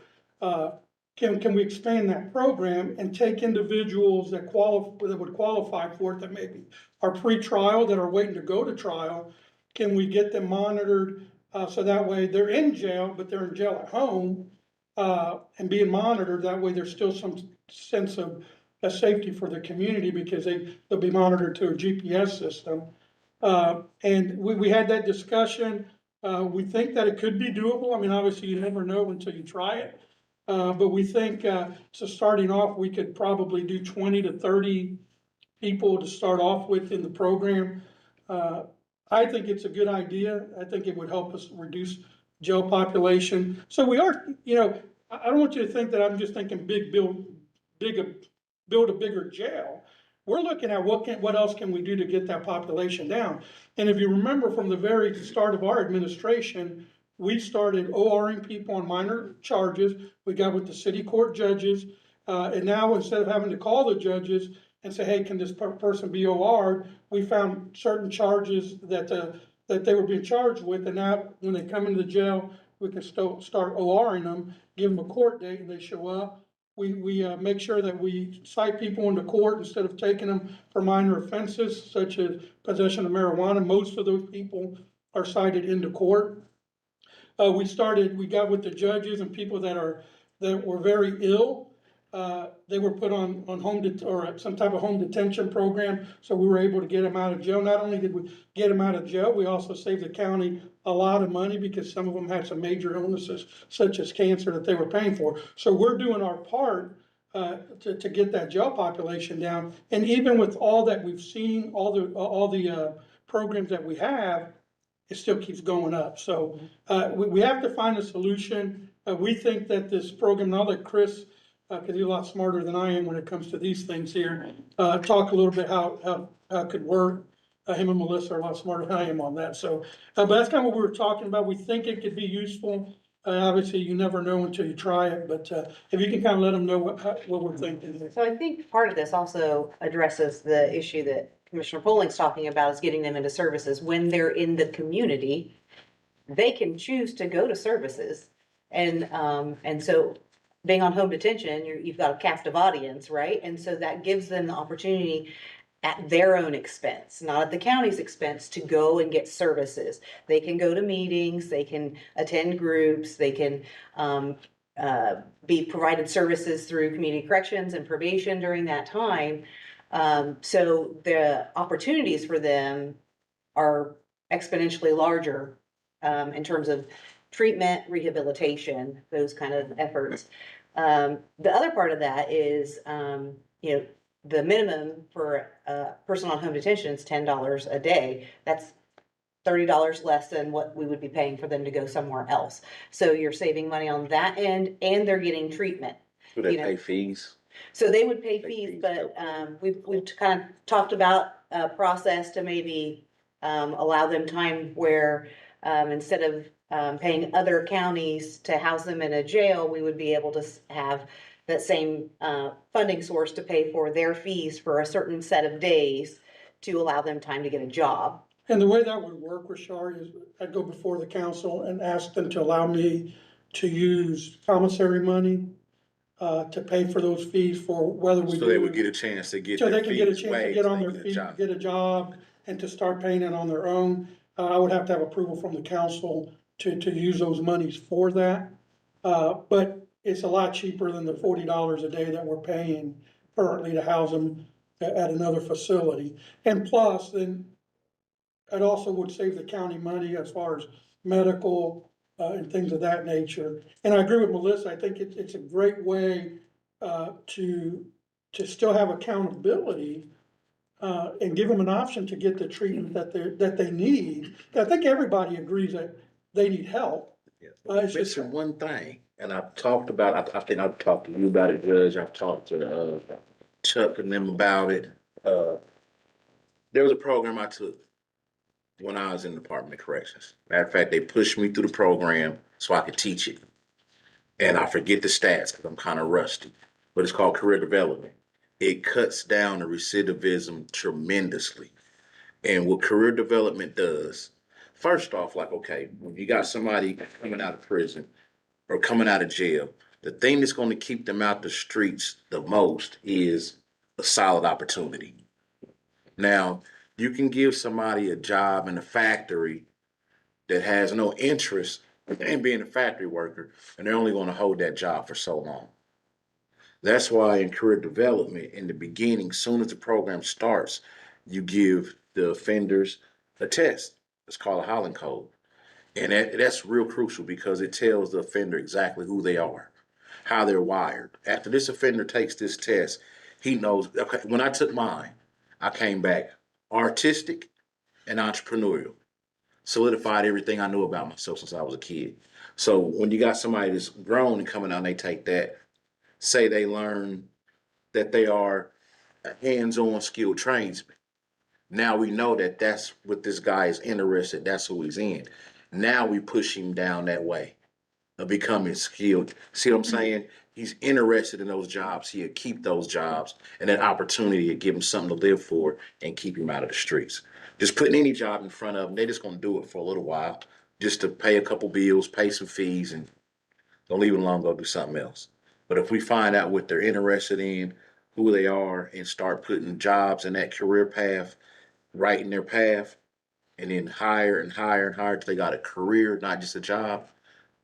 Can we expand that program and take individuals that would qualify for it, that maybe are pre-trial, that are waiting to go to trial? Can we get them monitored, so that way they're in jail, but they're in jail at home, and being monitored? That way there's still some sense of a safety for the community, because they'll be monitored to a GPS system. And we had that discussion. We think that it could be doable. I mean, obviously you never know until you try it. But we think, so starting off, we could probably do 20 to 30 people to start off with in the program. I think it's a good idea. I think it would help us reduce jail population. So we are, you know, I don't want you to think that I'm just thinking build a bigger jail. We're looking at what else can we do to get that population down. And if you remember from the very start of our administration, we started ORing people on minor charges. We got with the city court judges. And now instead of having to call the judges and say, hey, can this person be OR'd? We found certain charges that they were being charged with. And now when they come into the jail, we can start ORing them, give them a court date, and they show up. We make sure that we cite people into court instead of taking them for minor offenses such as possession of marijuana. Most of those people are cited into court. We got with the judges and people that were very ill. They were put on or some type of home detention program. So we were able to get them out of jail. Not only did we get them out of jail, we also saved the county a lot of money, because some of them had some major illnesses such as cancer that they were paying for. So we're doing our part to get that jail population down. And even with all that we've seen, all the programs that we have, it still keeps going up. So we have to find a solution. We think that this program, now that Chris, because he's a lot smarter than I am when it comes to these things here, talk a little bit how it could work. Him and Melissa are a lot smarter than I am on that. So, but that's kind of what we were talking about. We think it could be useful. Obviously, you never know until you try it, but if you can kind of let them know what we're thinking. So I think part of this also addresses the issue that Commissioner Polling's talking about, is getting them into services. When they're in the community, they can choose to go to services. And so being on home detention, you've got a captive audience, right? And so that gives them the opportunity at their own expense, not at the county's expense, to go and get services. They can go to meetings, they can attend groups, they can be provided services through community corrections and probation during that time. So the opportunities for them are exponentially larger in terms of treatment, rehabilitation, those kind of efforts. The other part of that is, you know, the minimum for a person on home detention is $10 a day. That's $30 less than what we would be paying for them to go somewhere else. So you're saving money on that end, and they're getting treatment. Do they You know, pay fees? So they would pay Pay fees, fees, but, okay. we've kind of talked about a process to maybe, allow them time where, instead of, paying other counties to house them in a jail, we would be able to have that same, funding source to pay for their fees for a certain set of days to allow them time to get a job. And the way that would work with Shari is I'd go before the council and ask them to allow me to use commissary money to pay for those fees for whether we do. So they would get a chance to get So their they can get a fees chance to waived, get so on they their get a feet, job. get a job, and to start paying it on their own. I would have to have approval from the council to use those monies for that. But it's a lot cheaper than the $40 a day that we're paying currently to house them at another facility. And plus, then it also would save the county money as far as medical, and things of that nature. And I agree with Melissa, I think it's a great way, to still have accountability, and give them an option to get the treatment that they need. I think everybody agrees that they need help. It's just, Mention one thing, and I've talked about, I think I've talked to you about it, Judge, I've talked to, Chuck and them about it. There was a program I took when I was in the Department of Corrections. Matter of fact, they pushed me through the program so I could teach it. And I forget the stats because I'm kind of rusty, but it's called career development. It cuts down the recidivism tremendously. And what career development does, first off, like, okay, when you got somebody coming out of prison or coming out of jail, the thing that's going to keep them out the streets the most is a solid opportunity. Now, you can give somebody a job in a factory that has no interest in being a factory worker, and they're only going to hold that job for so long. That's why in career development, in the beginning, soon as the program starts, you give the offenders a test. It's called a Holland Code. And that's real crucial because it tells the offender exactly who they are, how they're wired. After this offender takes this test, he knows, okay, when I took mine, I came back artistic and entrepreneurial. Solidified everything I knew about myself since I was a kid. So when you got somebody that's grown and coming out and they take that, say they learn that they are a hands-on skilled tradesman. Now we know that that's what this guy is interested, that's who he's in. Now we push him down that way of becoming skilled. See what I'm saying? He's interested in those jobs. He'll keep those jobs, and that opportunity will give him something to live for and keep him out of the streets. Just putting any job in front of them, they're just going to do it for a little while, just to pay a couple bills, pay some fees, and don't leave it alone, go do something else. But if we find out what they're interested in, who they are, and start putting jobs in that career path, right in their path, and then higher and higher and higher till they got a career, not just a job.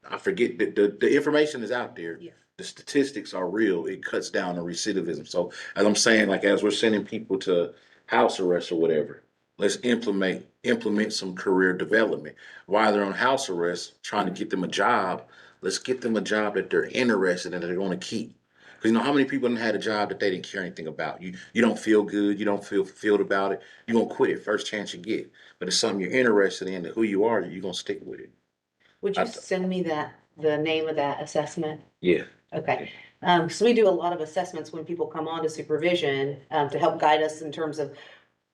I forget that the information is out there. Yeah. The statistics are real. It cuts down on recidivism. So as I'm saying, like as we're sending people to house arrest or whatever, let's implement some career development. While they're on house arrest, trying to get them a job, let's get them a job that they're interested in, that they're going to keep. Because you know how many people had a job that they didn't care anything about. You don't feel good, you don't feel fulfilled about it. You're gonna quit it first chance you get. But it's something you're interested in, who you are, you're gonna stick with it. Would you send me the name of that assessment? Yeah. Okay, so we do a lot of assessments when people come on to supervision, to help guide us in terms of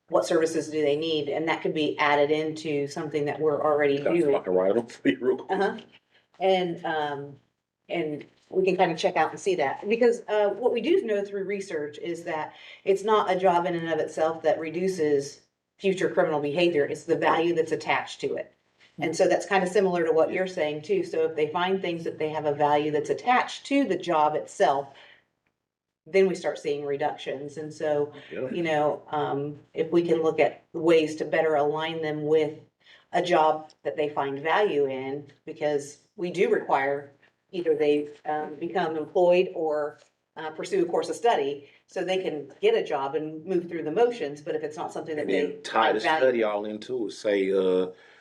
what services do they need, and that could be added into something that we're already doing. I can write them for you real quick. Uh-huh, and we can kind of check out and see that, because, what we do know through research is that it's not a job in and of itself that reduces future criminal behavior, it's the value that's attached to it. And so that's kind of similar to what you're saying too. So if they find things that they have a value that's attached to the job itself, then we start seeing reductions. And so, you know, if we can look at ways to better align them with a job that they find value in, because we do require either they become employed or pursue a course of study so they can get a job and move through the motions. But if it's not something that And they then tie the find value, study all into it. Say,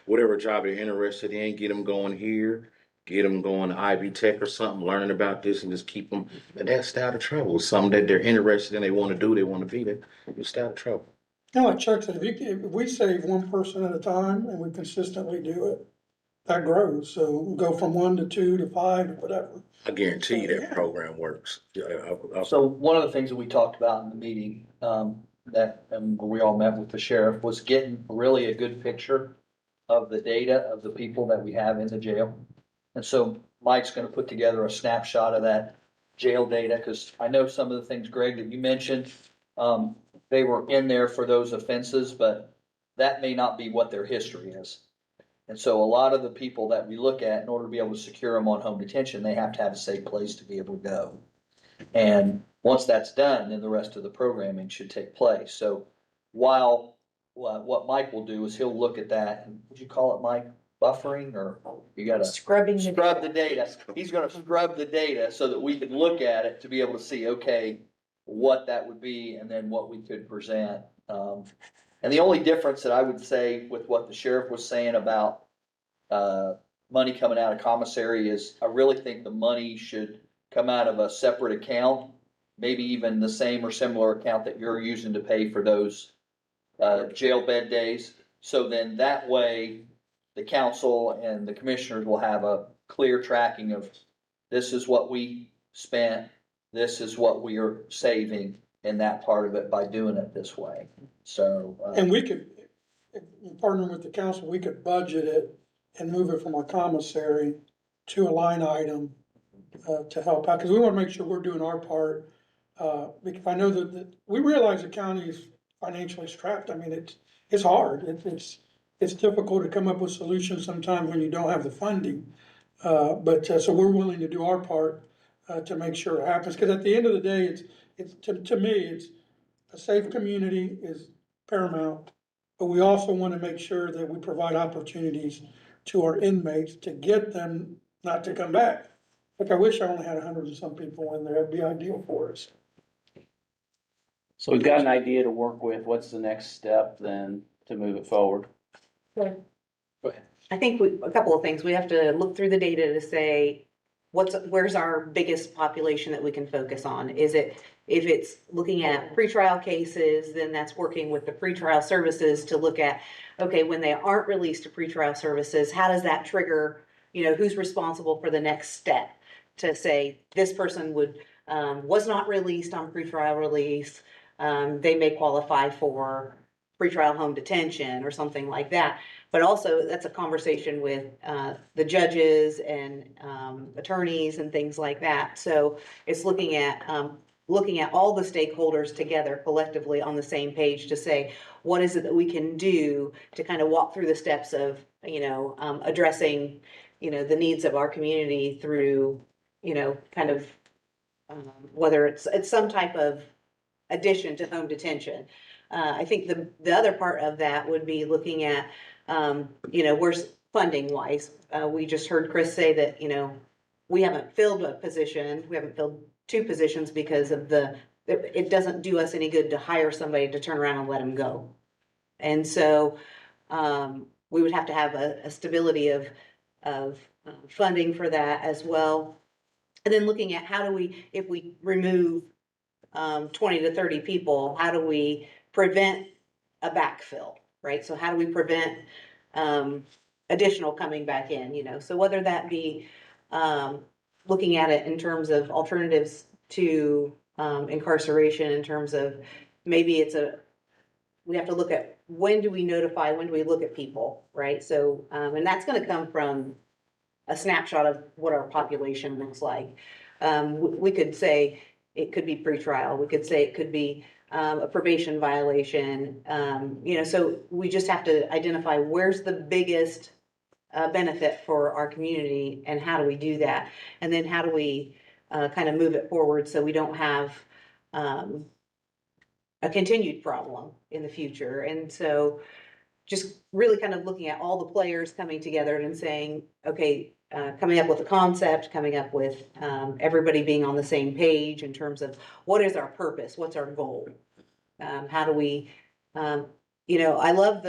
whatever job they're interested in, get them going here. get them going to Ivy Tech or something, learning about this and just keep them, and that's stay out of trouble. Something that they're interested in, they want to do, they want to be there, you stay out of trouble. Kind of like Chuck said, if we save one person at a time and we consistently do it, that grows. So we'll go from 1 to 2 to 5 to whatever. I guarantee you that program works. Yeah, So one of the things that we talked about in the meeting, where we all met with the sheriff, was getting really a good picture of the data of the people that we have in the jail. And so Mike's gonna put together a snapshot of that jail data, because I know some of the things, Greg, that you mentioned, they were in there for those offenses, but that may not be what their history is. And so a lot of the people that we look at, in order to be able to secure them on home detention, they have to have a safe place to be able to go. And once that's done, then the rest of the programming should take place. So while, what Mike will do is he'll look at that, and would you call it, Mike, buffering, or you gotta Scrubbing scrub the data? He's gonna scrub the data so that we can look at it to be able to see, okay, what that would be and then what we could present. And the only difference that I would say with what the sheriff was saying about, money coming out of commissary is, I really think the money should come out of a separate account, maybe even the same or similar account that you're using to pay for those jail bed days. So then that way, the council and the commissioners will have a clear tracking of, this is what we spent, this is what we are saving in that part of it by doing it this way. So. And we could, in partnering with the council, we could budget it and move it from a commissary to a line item to help out, because we want to make sure we're doing our part. Because I know that we realize the county is financially strapped. I mean, it's hard. It's difficult to come up with solutions sometimes when you don't have the funding. But so we're willing to do our part to make sure it happens. Because at the end of the day, it's to me, it's a safe community is paramount. But we also want to make sure that we provide opportunities to our inmates to get them not to come back. Like, I wish I only had 100 and some people in there. It'd be ideal for us. So we've got an idea to work with. What's the next step then to move it forward? I think a couple of things. We have to look through the data to say, where's our biggest population that we can focus on? If it's looking at pretrial cases, then that's working with the pretrial services to look at, okay, when they aren't released to pretrial services, how does that trigger, who's responsible for the next step? To say this person was not released on pretrial release, they may qualify for pretrial home detention or something like that. But also, that's a conversation with the judges and attorneys and things like that. So it's looking at all the stakeholders together collectively on the same page to say, what is it that we can do to kind of walk through the steps of, addressing, the needs of our community through, kind of whether it's some type of addition to home detention. I think the other part of that would be looking at, where's funding wise. We just heard Chris say that, we haven't filled a position. We haven't filled 2 positions because of it doesn't do us any good to hire somebody to turn around and let them go. And so, we would have to have a stability of funding for that as well. And then looking at if we remove 20 to 30 people, how do we prevent a backfill, right? So how do we prevent additional coming back in, So whether that be looking at it in terms of alternatives to incarceration, in terms of maybe we have to look at when do we look at people, right? So, and that's gonna come from a snapshot of what our population looks like. We could say it could be pretrial. We could say it could be a probation violation. So we just have to identify where's the biggest benefit for our community and how do we do that? And then how do we kind of move it forward so we don't have a continued problem in the future. And so just really kind of looking at all the players coming together and saying, okay, coming up with a concept, coming up with everybody being on the same page in terms of what is our purpose, what's our goal, how do we, I love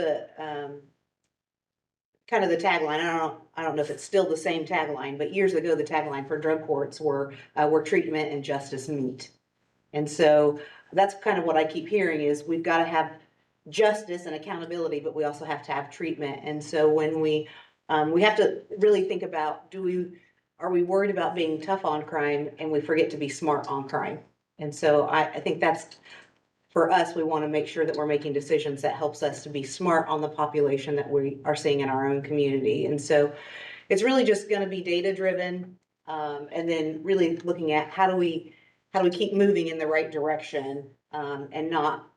kind of the tagline, I don't know if it's still the same tagline, but years ago, the tagline for drug courts were, where treatment and justice meet. And so that's kind of what I keep hearing is we've got to have justice and accountability, but we also have to have treatment. And so when we have to really think about, are we worried about being tough on crime and we forget to be smart on crime? And so I think that's, for us, we want to make sure that we're making decisions that helps us to be smart on the population that we are seeing in our own community. And so it's really just going to be data driven, and then really looking at how do we keep moving in the right direction, and not,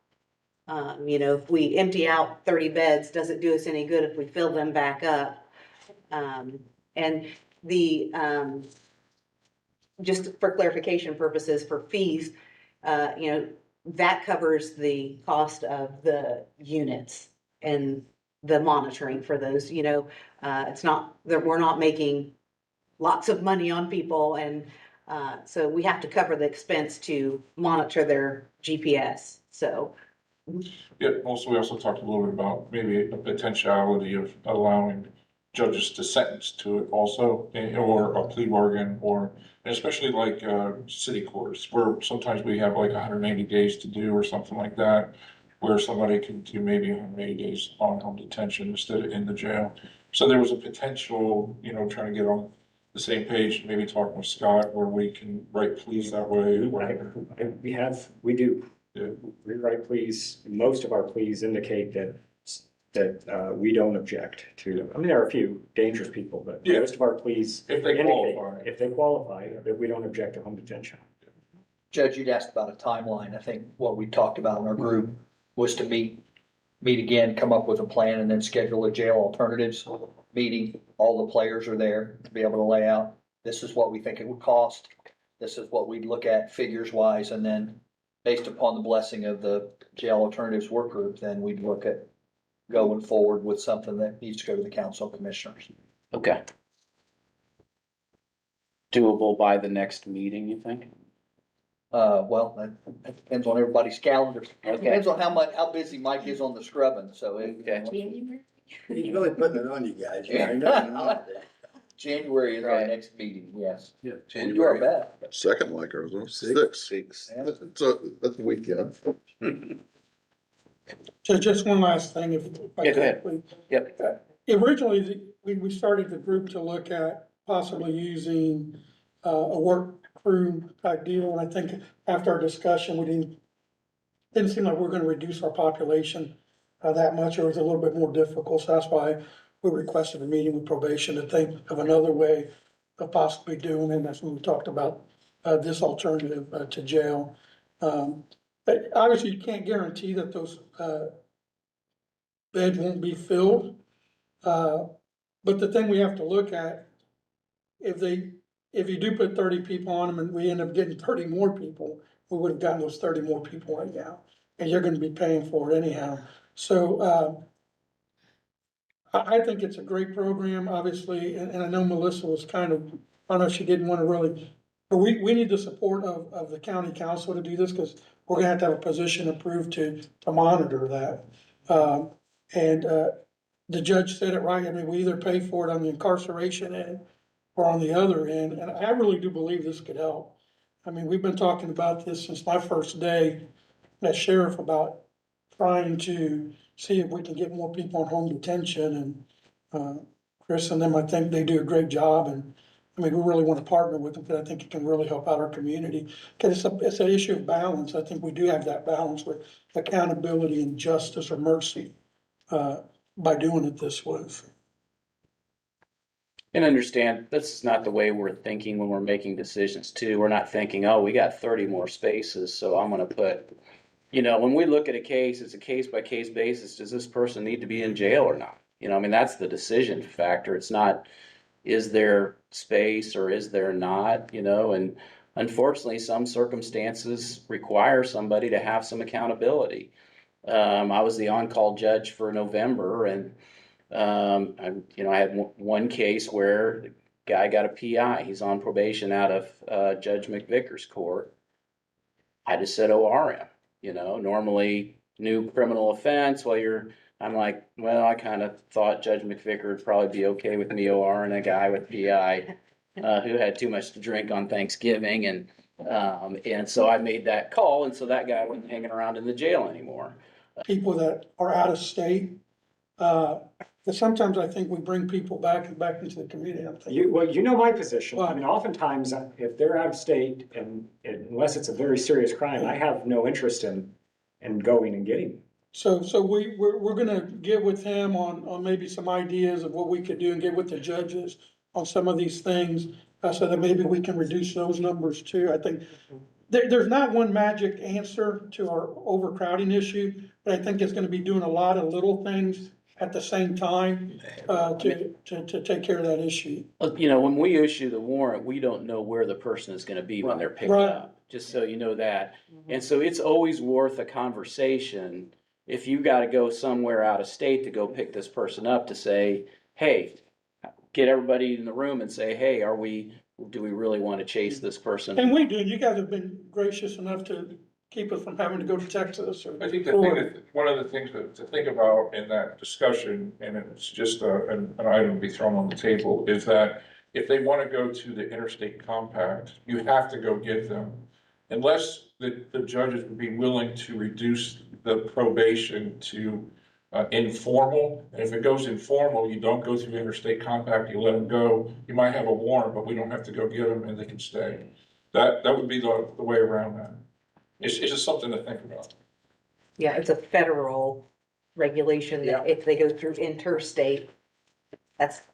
if we empty out 30 beds, does it do us any good if we fill them back up? And the, just for clarification purposes for fees, that covers the cost of the units and the monitoring for those, it's not that we're not making lots of money on people. And, so we have to cover the expense to monitor their GPS. So. Yeah, also, we also talked a little bit about maybe a potentiality of allowing judges to sentence to it also, or a plea bargain, or especially like city courts, where sometimes we have like 180 days to do or something like that, where somebody can do maybe 180 days on home detention instead of in the jail. So there was a potential, trying to get on the same page, maybe talking with Scott, where we can write pleas that way. We do. Yeah. Rewrite pleas, most of our pleas indicate that we don't object to, there are a few dangerous people, but Yeah. most of our pleas If they indicate, qualify. if they qualify, that we don't object to home detention. Judge, you'd asked about a timeline. I think what we talked about in our group was to meet again, come up with a plan and then schedule a jail alternatives meeting. All the players are there to be able to lay out, this is what we think it would cost. This is what we'd look at figures wise, and then based upon the blessing of the jail alternatives work group, then we'd look at going forward with something that needs to go to the council of commissioners. Okay. Doable by the next meeting, you think? Well, that depends on everybody's calendar. Okay. Depends on how busy Mike is on the scrubbing, so. Okay. He's really putting it on you guys. January is our Right. next meeting, yes. Yeah. We'll do our best. Second, like, or six. That's the weekend. So just one last thing, if I Yeah, go could, ahead. please. Yep. Originally, we started the group to look at possibly using a work crew type deal, and I think after our discussion, we didn't seem like we're gonna reduce our population that much, or it was a little bit more difficult, so that's why we requested a meeting with probation to think of another way of possibly doing it, and that's when we talked about this alternative to jail. But obviously, you can't guarantee that those beds won't be filled. But the thing we have to look at, if you do put 30 people on them and we end up getting 30 more people, we would have gotten those 30 more people right now. And you're gonna be paying for it anyhow. So, I think it's a great program, obviously, and I know Melissa was kind of, I don't know if she didn't wanna really, but we need the support of the county council to do this, cause we're gonna have to have a position approved to monitor that. And the judge said it right, we either pay for it on the incarceration end or on the other end, and I really do believe this could help. We've been talking about this since my first day as sheriff about trying to see if we can get more people on home detention, and Chris and them, I think they do a great job, and we really want to partner with them, because I think it can really help out our community. Because it's an issue of balance. I think we do have that balance with accountability and justice or mercy by doing it this way. And understand, this is not the way we're thinking when we're making decisions too. We're not thinking, oh, we got 30 more spaces, so I'm gonna put, when we look at a case, it's a case by case basis. Does this person need to be in jail or not? That's the decision factor. It's not, is there space or is there not, and unfortunately, some circumstances require somebody to have some accountability. I was the on-call judge for November, and I had one case where the guy got a PI. He's on probation out of Judge McVicker's court. I just said OR him. Normally new criminal offense. Well, you're I'm like, well, I kind of thought Judge McVicker would probably be okay with me OR and a guy with PI who had too much to drink on Thanksgiving, and so I made that call, and so that guy wasn't hanging around in the jail anymore. People that are out of state, but sometimes I think we bring people back into the community. I'm thinking, Well, you know my position. I mean, oftentimes, if they're out of state and unless it's a very serious crime, I have no interest in going and getting them. So we're gonna get with him on maybe some ideas of what we could do and get with the judges on some of these things, so that maybe we can reduce those numbers too. I think there's not one magic answer to our overcrowding issue, but I think it's gonna be doing a lot of little things at the same time, to take care of that issue. You know, when we issue the warrant, we don't know where the person is gonna be when they're picked Right. up, just so you know that. And so it's always worth a conversation if you gotta go somewhere out of state to go pick this person up, to say, hey, get everybody in the room and say, hey, do we really wanna chase this person? And we do, you guys have been gracious enough to keep us from having to go to Texas or. I think the thing that, one of the things to think about in that discussion, and it's just an item to be thrown on the table, is that if they want to go to the interstate compact, you have to go get them. Unless the judges would be willing to reduce the probation to informal, and if it goes informal, you don't go through interstate compact, you let them go. You might have a warrant, but we don't have to go get them and they can stay. That would be the way around that. It's just something to think about. Yeah, it's a federal regulation that if they go through interstate,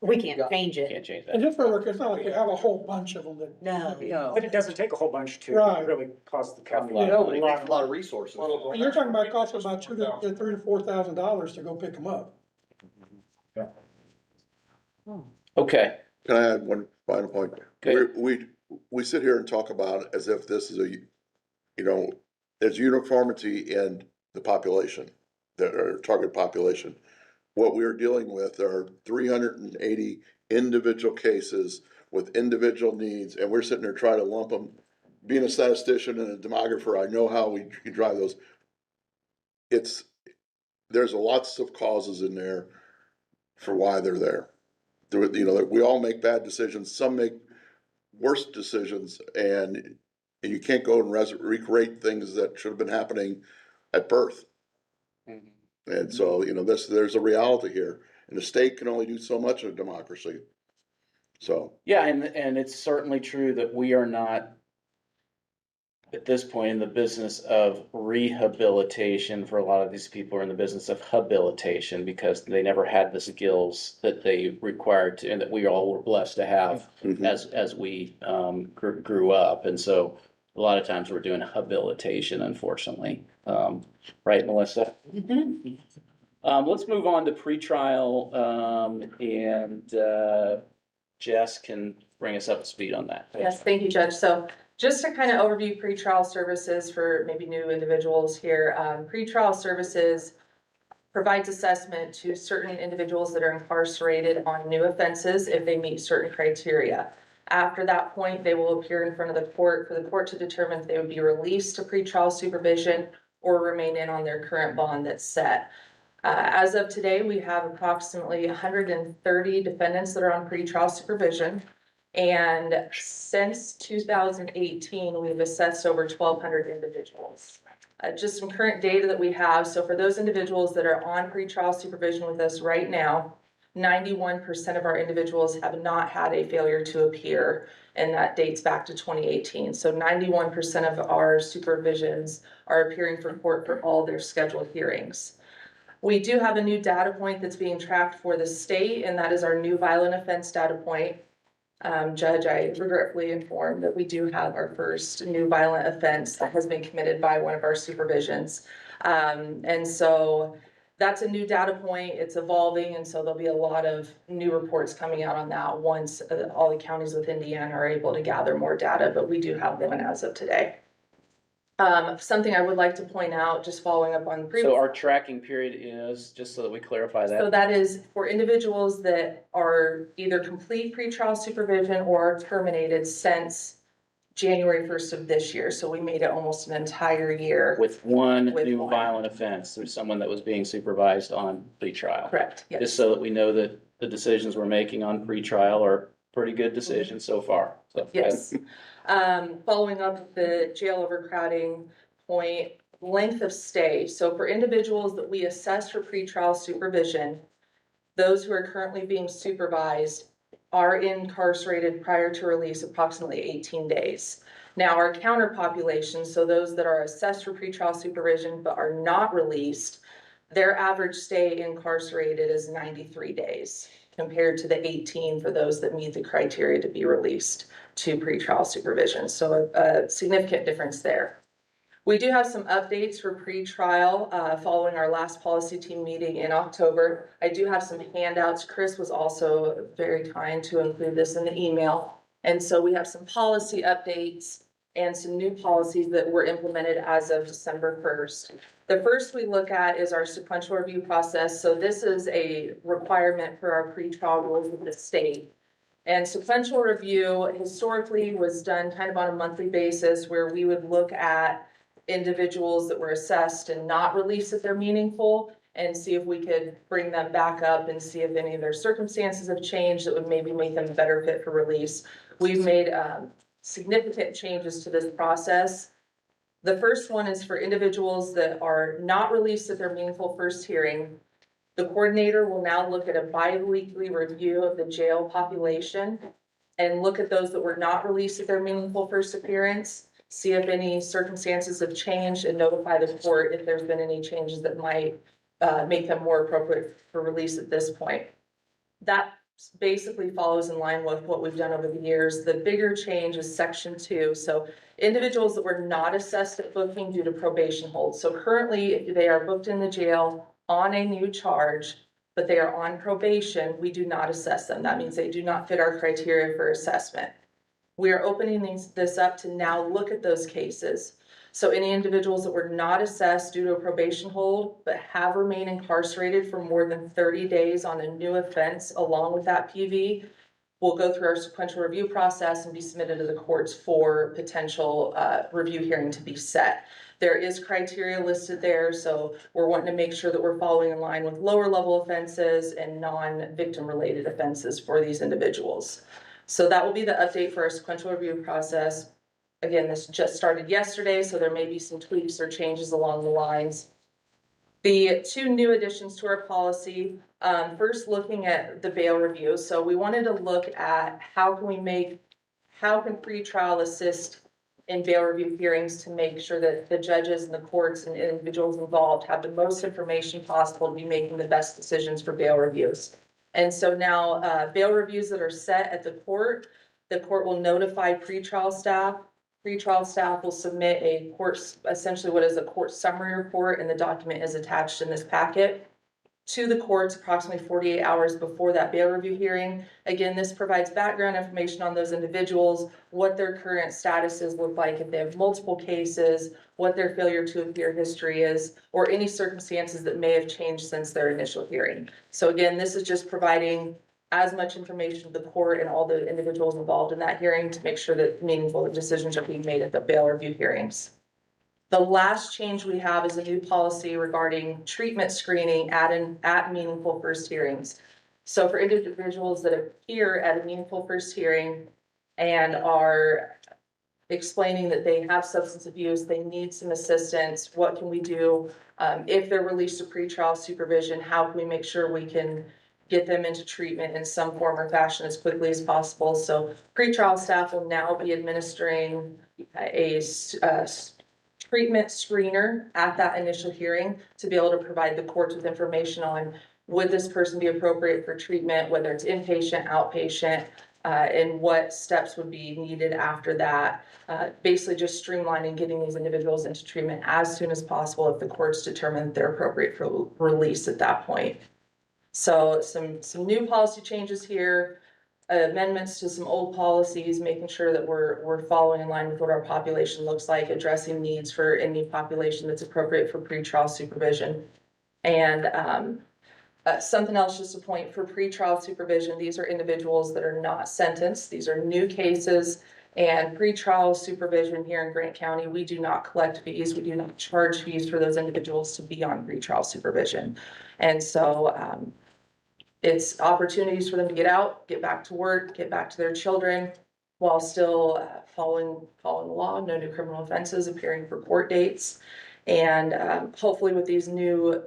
we can't change it. Can't change And that. just for the record, it's not like we have a whole bunch of them that. No. But it doesn't take a whole bunch to Right. really cost the county. Yeah. No, it takes a lot of resources. And you're talking about costing about $3,000 to $4,000 to go pick them up. Okay, Can I add one final point? Okay. We sit here and talk about it as if this is there's uniformity in the population, our target population. What we are dealing with are 380 individual cases with individual needs, and we're sitting there trying to lump them. Being a statistician and a demographer, I know how we drive those. There's lots of causes in there for why they're there. We all make bad decisions. Some make worse decisions, and you can't go and recreate things that should have been happening at birth. And so, there's a reality here, and the state can only do so much in a democracy. So, yeah, and it's certainly true that we are not at this point in the business of rehabilitation. For a lot of these people are in the business of habilitation because they never had the skills that they required to, and that we all were blessed to have as we grew up. And so a lot of times we're doing habilitation, unfortunately. Right, Melissa? Let's move on to pretrial, and Jess can bring us up to speed on that. Yes, thank you, Judge. So just to kind of overview pretrial services for maybe new individuals here, pretrial services provides assessment to certain individuals that are incarcerated on new offenses if they meet certain criteria. After that point, they will appear in front of the court for the court to determine if they would be released to pretrial supervision or remain in on their current bond that's set. As of today, we have approximately 130 defendants that are on pretrial supervision. And since 2018, we've assessed over 1,200 individuals. Just some current data that we have. So for those individuals that are on pretrial supervision with us right now, 91% of our individuals have not had a failure to appear, and that dates back to 2018. So 91% of our supervisions are appearing for court for all their scheduled hearings. We do have a new data point that's being tracked for the state, and that is our new violent offense data point. Judge, I regretfully informed that we do have our first new violent offense that has been committed by one of our supervisions. And so that's a new data point. It's evolving, and so there'll be a lot of new reports coming out on that once all the counties with Indiana are able to gather more data, but we do have one as of today. Something I would like to point out, just following up on previous. So our tracking period is, just so that we clarify that. So that is for individuals that are either complete pretrial supervision or are terminated since January 1st of this year. So we made it almost an entire year. With one With new one. violent offense through someone that was being supervised on pretrial. Correct, yes. Just so that we know that the decisions we're making on pretrial are pretty good decisions so far. So, Yes. Following up with the jail overcrowding point, length of stay. So for individuals that we assess for pretrial supervision, those who are currently being supervised are incarcerated prior to release approximately 18 days. Now, our counter population, so those that are assessed for pretrial supervision but are not released, their average stay incarcerated is 93 days compared to the 18 for those that meet the criteria to be released to pretrial supervision. So a significant difference there. We do have some updates for pretrial following our last policy team meeting in October. I do have some handouts. Chris was also very kind to include this in the email. And so we have some policy updates and some new policies that were implemented as of December 1st. The first we look at is our sequential review process. So this is a requirement for our pretrial rules of the state. And sequential review historically was done kind of on a monthly basis where we would look at individuals that were assessed and not released if they're meaningful and see if we could bring them back up and see if any of their circumstances have changed that would maybe make them a better fit for release. We've made significant changes to this process. The first one is for individuals that are not released at their meaningful first hearing. The coordinator will now look at a bi-weekly review of the jail population and look at those that were not released at their meaningful first appearance, see if any circumstances have changed and notify the court if there's been any changes that might make them more appropriate for release at this point. That basically follows in line with what we've done over the years. The bigger change is section 2. So individuals that were not assessed at booking due to probation hold. So currently they are booked in the jail on a new charge, but they are on probation. We do not assess them. That means they do not fit our criteria for assessment. We are opening this up to now look at those cases. So any individuals that were not assessed due to a probation hold, but have remained incarcerated for more than 30 days on a new offense along with that PV, will go through our sequential review process and be submitted to the courts for potential review hearing to be set. There is criteria listed there, so we're wanting to make sure that we're following in line with lower level offenses and non-victim related offenses for these individuals. So that will be the update for our sequential review process. Again, this just started yesterday, so there may be some tweaks or changes along the lines. The 2 new additions to our policy, first looking at the bail review. So we wanted to look at how can pretrial assist in bail review hearings to make sure that the judges and the courts and individuals involved have the most information possible to be making the best decisions for bail reviews. And so now bail reviews that are set at the court will notify pretrial staff. Pretrial staff will submit a court, essentially what is a court summary report, and the document is attached in this packet to the courts approximately 48 hours before that bail review hearing. Again, this provides background information on those individuals, what their current statuses look like if they have multiple cases, what their failure to appear history is, or any circumstances that may have changed since their initial hearing. So again, this is just providing as much information to the court and all the individuals involved in that hearing to make sure that meaningful decisions are being made at the bail review hearings. The last change we have is a new policy regarding treatment screening at meaningful first hearings. So for individuals that appear at a meaningful first hearing and are explaining that they have substance abuse, they need some assistance, what can we do? If they're released to pretrial supervision, how can we make sure we can get them into treatment in some form or fashion as quickly as possible? So pretrial staff will now be administering a treatment screener at that initial hearing to be able to provide the courts with information on would this person be appropriate for treatment, whether it's inpatient, outpatient, and what steps would be needed after that. Basically just streamlining getting these individuals into treatment as soon as possible if the courts determine they're appropriate for release at that point. So some new policy changes here, amendments to some old policies, making sure that we're following in line with what our population looks like, addressing needs for any population that's appropriate for pretrial supervision. And something else, just a point for pretrial supervision, these are individuals that are not sentenced. These are new cases. And pretrial supervision here in Grant County, we do not collect fees. We do not charge fees for those individuals to be on pretrial supervision. And so, it's opportunities for them to get out, get back to work, get back to their children while still following the law, no new criminal offenses, appearing for court dates. And hopefully with these new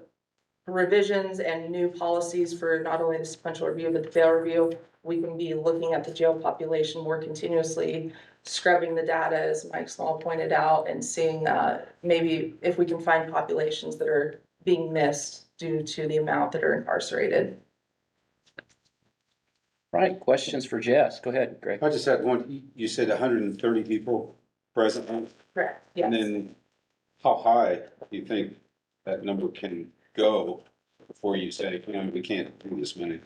revisions and new policies for not only the sequential review, but the bail review, we can be looking at the jail population more continuously, scrubbing the data, as Mike Small pointed out, and seeing maybe if we can find populations that are being missed due to the amount that are incarcerated. Right, questions for Jess? Go ahead, Greg. I just had one, you said 130 people present, Correct, and yes. then how high do you think that number can go before you say, we can't do this many?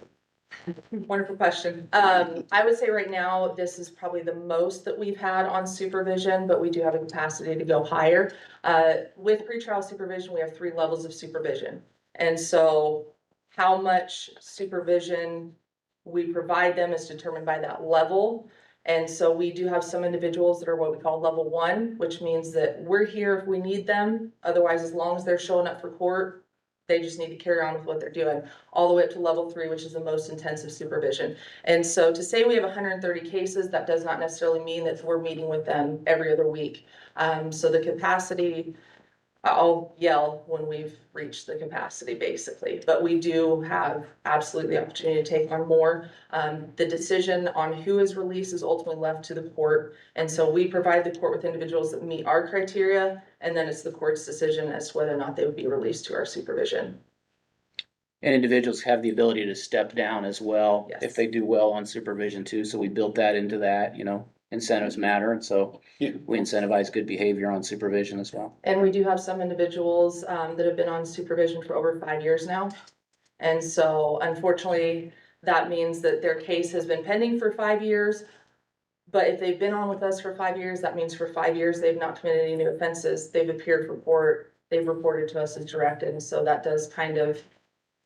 Wonderful question. I would say right now, this is probably the most that we've had on supervision, but we do have a capacity to go higher. With pretrial supervision, we have 3 levels of supervision. And so how much supervision we provide them is determined by that level. And so we do have some individuals that are what we call level 1, which means that we're here if we need them. Otherwise, as long as they're showing up for court, they just need to carry on with what they're doing, all the way up to level 3, which is the most intensive supervision. And so to say we have 130 cases, that does not necessarily mean that we're meeting with them every other week. So the capacity, I'll yell when we've reached the capacity, basically, but we do have absolutely the opportunity to take on more. The decision on who is released is ultimately left to the court. And so we provide the court with individuals that meet our criteria, and then it's the court's decision as to whether or not they would be released to our supervision. And individuals have the ability to step down as well Yes. if they do well on supervision too. So we built that into that, incentives matter. And so we incentivize good behavior on supervision as well. And we do have some individuals that have been on supervision for over 5 years now. And so unfortunately, that means that their case has been pending for 5 years. But if they've been on with us for 5 years, that means for 5 years, they've not committed any new offenses. They've appeared for court, they've reported to us as directed. And so that does kind of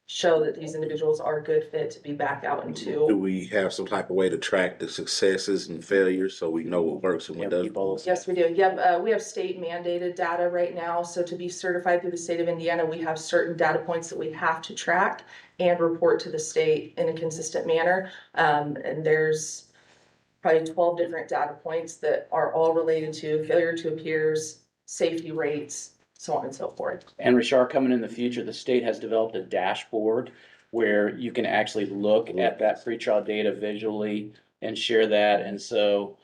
show that these individuals are a good fit to be back out Do into. we have some type of way to track the successes and failures so we know what works and what doesn't? Keep all those- Yes, we do. Yep, we have state mandated data right now. So to be certified through the state of Indiana, we have certain data points that we have to track and report to the state in a consistent manner. And there's probably 12 different data points that are all related to failure to appears, safety rates, so on and so forth. And Rashard, coming in the future, the state has developed a dashboard where you can actually look at that pretrial data visually and share that. And so,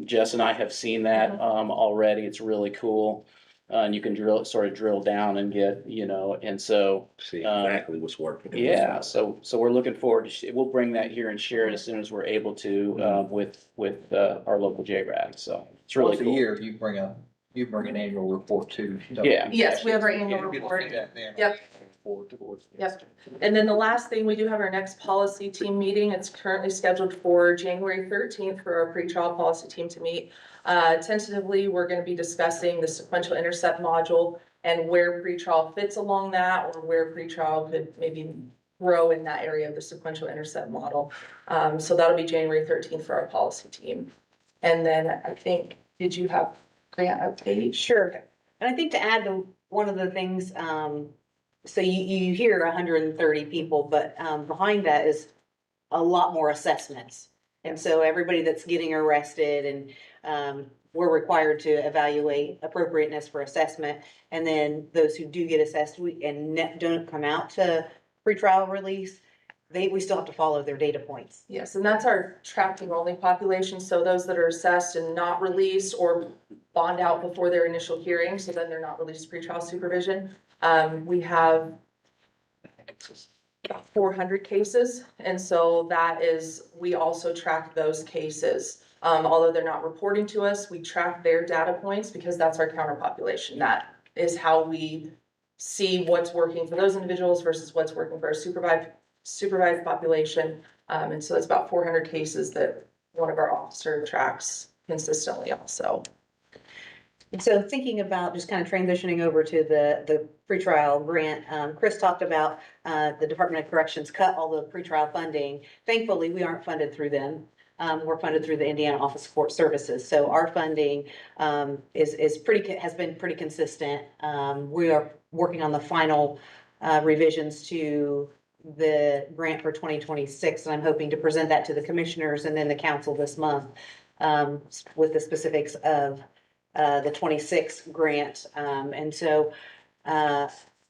Jess and I have seen that, already. It's really cool. And you can drill down and get, and so. See exactly what's working. and what's Yeah, not. so we're looking forward to, we'll bring that here and share it as soon as we're able to, with our local JRAD. So it's really Once a cool. year, you bring an annual report too. Yeah. Yes, we have our annual report. Yep. Yep. And then the last thing, we do have our next policy team meeting. It's currently scheduled for January 13th for our pretrial policy team to meet. Tentatively, we're going to be discussing the sequential intercept module and where pretrial fits along that, or where pretrial could maybe grow in that area of the sequential intercept model. So that'll be January 13th for our policy team. And then I think, did you have grant update? Sure. And I think to add to one of the things, so you hear 130 people, but behind that is a lot more assessments. And so everybody that's getting arrested, and we're required to evaluate appropriateness for assessment. And then those who do get assessed and don't come out to pretrial release, we still have to follow their data points. Yes, and that's our trapped and rolling population. So those that are assessed and not released or bond out before their initial hearing, so then they're not released to pretrial supervision. We have about 400 cases. And so we also track those cases. Although they're not reporting to us, we track their data points because that's our counter population. That is how we see what's working for those individuals versus what's working for our supervised population. And so it's about 400 cases that one of our officers tracks consistently also. And so thinking about just kind of transitioning over to the pretrial grant, Chris talked about the Department of Corrections cut all the pretrial funding. Thankfully, we aren't funded through them. we're funded through the Indiana Office of Court Services. So our funding, has been pretty consistent. We are working on the final, revisions to the grant for 2026, and I'm hoping to present that to the commissioners and then the council this month, with the specifics of, the 26 grant. And so,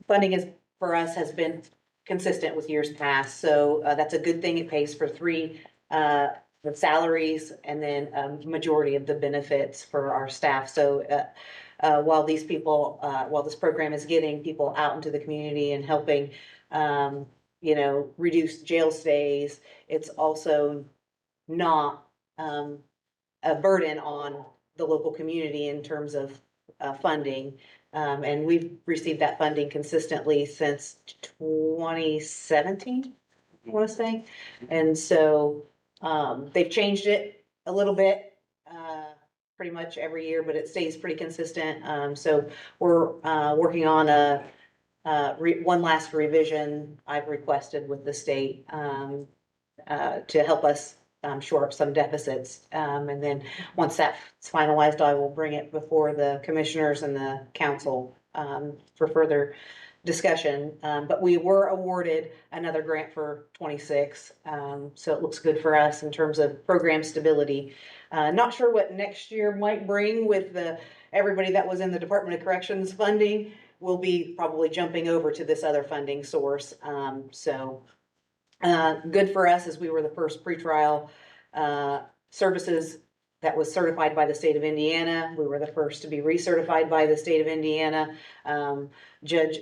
funding for us has been consistent with years past. So, that's a good thing. It pays for three, the salaries and then majority of the benefits for our staff. So, while these people, while this program is getting people out into the community and helping, reduce jail stays, it's also not a burden on the local community in terms of funding. And we've received that funding consistently since 2017, I want to say. And so they've changed it a little bit, pretty much every year, but it stays pretty consistent. So we're working on one last revision I've requested with the state to help us shore up some deficits. And then once that's finalized, I will bring it before the commissioners and the council for further discussion. But we were awarded another grant for 26. So it looks good for us in terms of program stability. Not sure what next year might bring with everybody that was in the Department of Corrections funding will be probably jumping over to this other funding source. Good for us as we were the first pretrial services that was certified by the state of Indiana. We were the first to be recertified by the state of Indiana. Judge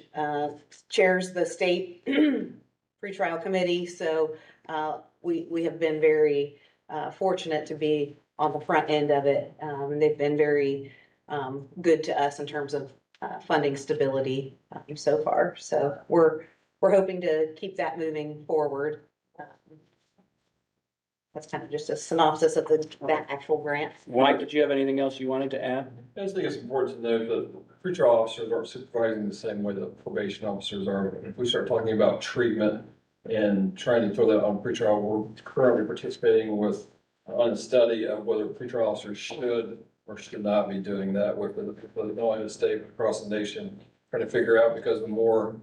chairs the state pretrial committee. So we have been very fortunate to be on the front end of it. And they've been very good to us in terms of funding stability so far. So we're hoping to keep that moving forward. That's kind of just a synopsis of that actual grant. Mike, did you have anything else you wanted to add? I just think it's important to note that pretrial officers aren't supervising the same way that probation officers are. If we start talking about treatment and trying to throw that on pretrial, we're currently participating on a study of whether pretrial officers should or should not be doing that with not only the state, but across the nation, trying to figure out, because the more,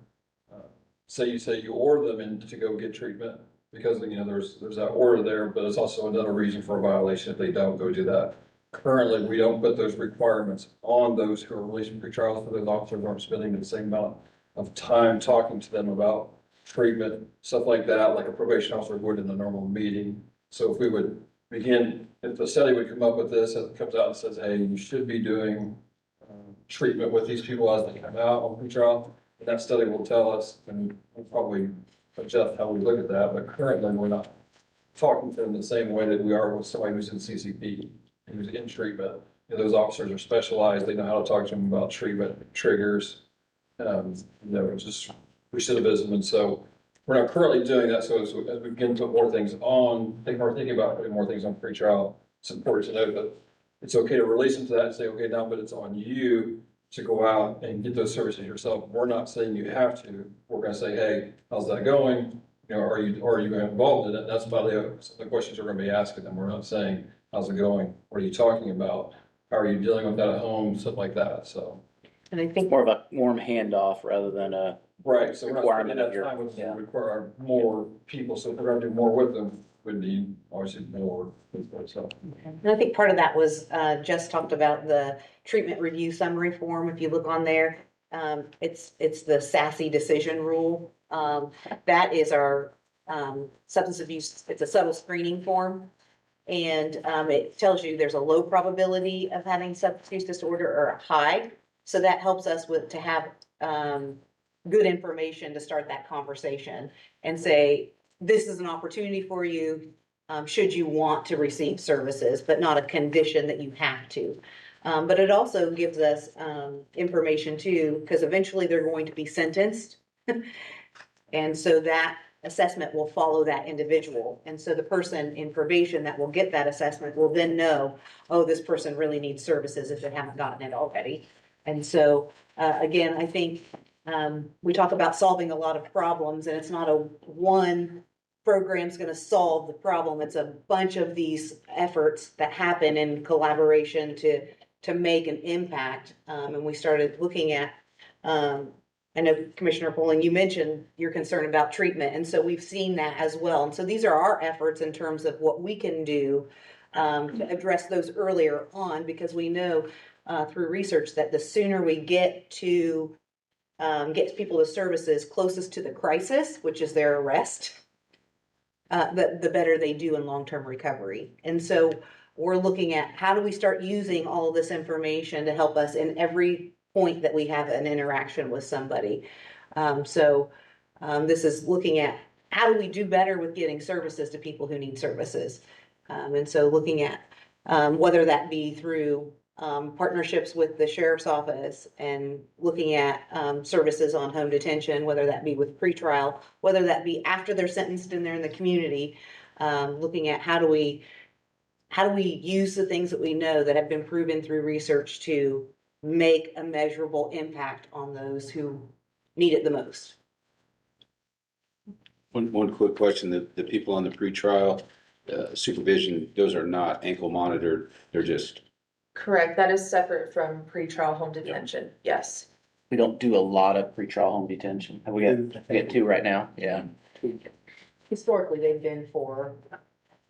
say you order them in to go get treatment, because, there's that order there, but it's also another reason for a violation if they don't go do that. Currently, we don't put those requirements on those who are released from pretrial, so those officers aren't spending the same amount of time talking to them about treatment, stuff like that, like a probation officer would in a normal meeting. So if we would if the study would come up with this, and it comes out and says, hey, you should be doing treatment with these people as they come out on pretrial, and that study will tell us, and we'll probably adjust how we look at that, but currently we're not talking to them the same way that we are with somebody who's in CCP, who's in treatment. Those officers are specialized, they know how to talk to them about treatment, triggers, just recidivism, and so we're not currently doing that. So as we begin to put more things on, we're thinking about putting more things on pretrial. It's important to note that it's okay to release them to that and say, okay, now, but it's on you to go out and get those services yourself. We're not saying you have to. We're going to say, hey, how's that going? Are you involved in it? That's about some of the questions we're going to be asking them. We're not saying, how's it going? What are you talking about? How are you dealing with that at home? Stuff like that. So, and I think More of a warm handoff rather than a Right, so we're not requirement spending of that your, time with them, yeah. we require more people, so if we're gonna do more with them, we need obviously more people, so. And I think part of that was, Jess talked about the treatment review summary form. If you look on there, it's the SASE decision rule. That is our, substance abuse, it's a subtle screening form. And, it tells you there's a low probability of having substance use disorder or a high. So that helps us to have, good information to start that conversation and say, this is an opportunity for you, should you want to receive services, but not a condition that you have to. But it also gives us information too, because eventually they're going to be sentenced. And so that assessment will follow that individual. And so the person in probation that will get that assessment will then know, oh, this person really needs services if they haven't gotten it already. And so, again, I think we talk about solving a lot of problems, and it's not a one program's gonna solve the problem. It's a bunch of these efforts that happen in collaboration to make an impact. And we started looking at, I know Commissioner Polling, you mentioned your concern about treatment, and so we've seen that as well. And so these are our efforts in terms of what we can do to address those earlier on, because we know through research that the sooner we get to get people to services closest to the crisis, which is their arrest, the better they do in long-term recovery. And so we're looking at how do we start using all of this information to help us in every point that we have an interaction with somebody. This is looking at how do we do better with getting services to people who need services. And so looking at whether that be through partnerships with the sheriff's office and looking at services on home detention, whether that be with pretrial, whether that be after they're sentenced and they're in the community, looking at how do we use the things that we know that have been proven through research to make a measurable impact on those who need it the most. One quick question, the people on the pretrial supervision, those are not ankle monitored, they're just. Correct, that is separate from pretrial home detention, yes. We don't do a lot of pretrial home detention. We got 2 right now, yeah. Historically, they've been for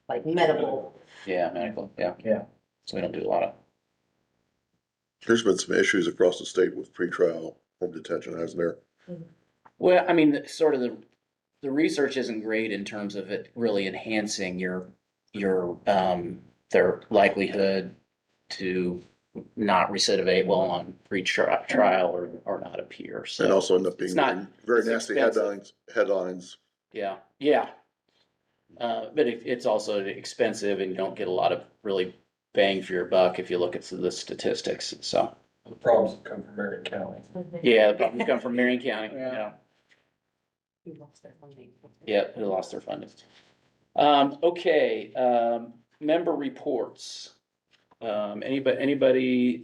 like medical. Yeah, medical, yeah. Yeah. So we don't do a lot of. There's been some issues across the state with pretrial home detention, hasn't there? Well, I mean, sort of the research isn't great in terms of it really enhancing your their likelihood to not recidivate while on trial or not appear. So And also end up being it's not- very it's nasty expensive. headlines. Yeah. But it's also expensive and you don't get a lot of really bang for your buck if you look at the statistics. So, The problems that come from Marion County. yeah, the problems come from Marion County, Yeah. Who lost their funding. Yeah, who lost their funding. Okay, member reports. Anybody,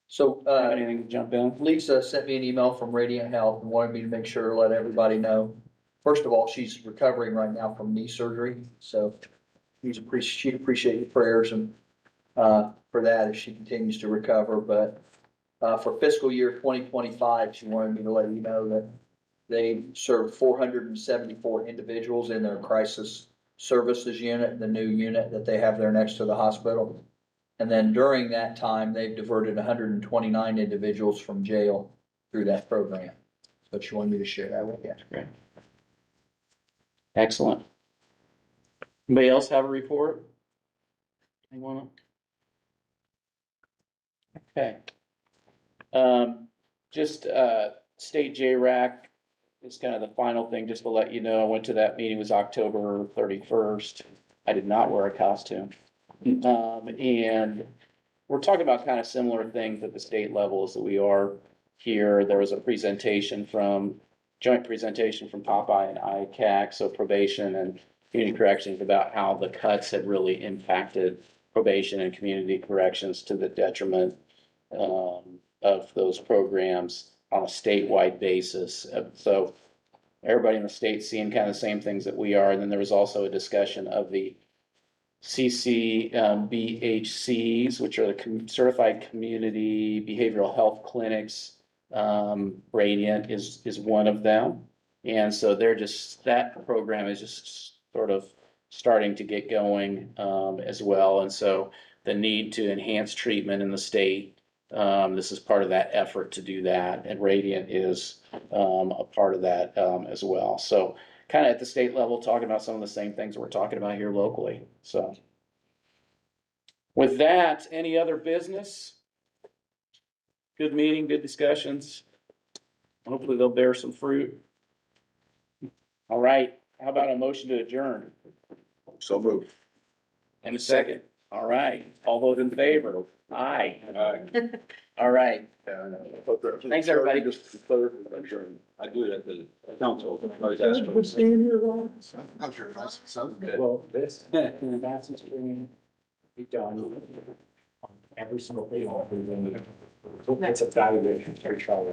So, have anything to jump in? Lisa sent me an email from Radiant Health and wanted me to make sure to let everybody know. First of all, she's recovering right now from knee surgery, so she'd appreciate your prayers and, for that as she continues to recover, but, for fiscal year 2025, she wanted me to let you know that they served 474 individuals in their crisis services unit, the new unit that they have there next to the hospital. And then during that time, they've diverted 129 individuals from jail through that program. So she wanted me to share that with you. Great. Excellent. Anybody else have a report? Anyone? Okay. Just, state JRAC is kind of the final thing, just to let you know, I went to that meeting, it was October 31st. I did not wear a costume. And we're talking about kind of similar things at the state level as that we are here. There was a joint presentation from Popeye and ICAC, so probation and community corrections, about how the cuts had really impacted probation and community corrections to the detriment of those programs on a statewide basis. So everybody in the state seeing kind of the same things that we are. And then there was also a discussion of the CCBHCs, which are the Certified Community Behavioral Health Clinics. Radiant is one of them. And so that program is just sort of starting to get going as well. And so the need to enhance treatment in the state, this is part of that effort to do that. And Radiant is a part of that as well. So kind of at the state level, talking about some of the same things that we're talking about here locally. So with that, any other business? Good meeting, good discussions. Hopefully they'll bear some fruit. All right, how about a motion to adjourn? So moved. And a second. All right, all those in favor? Aye. All right. Thanks, everybody. I do it at the council. I was asking. We're staying here long. I'm sure that's sounds good. Well, this, that's bringing, be done on every single thing. It's evaluation, pretrial.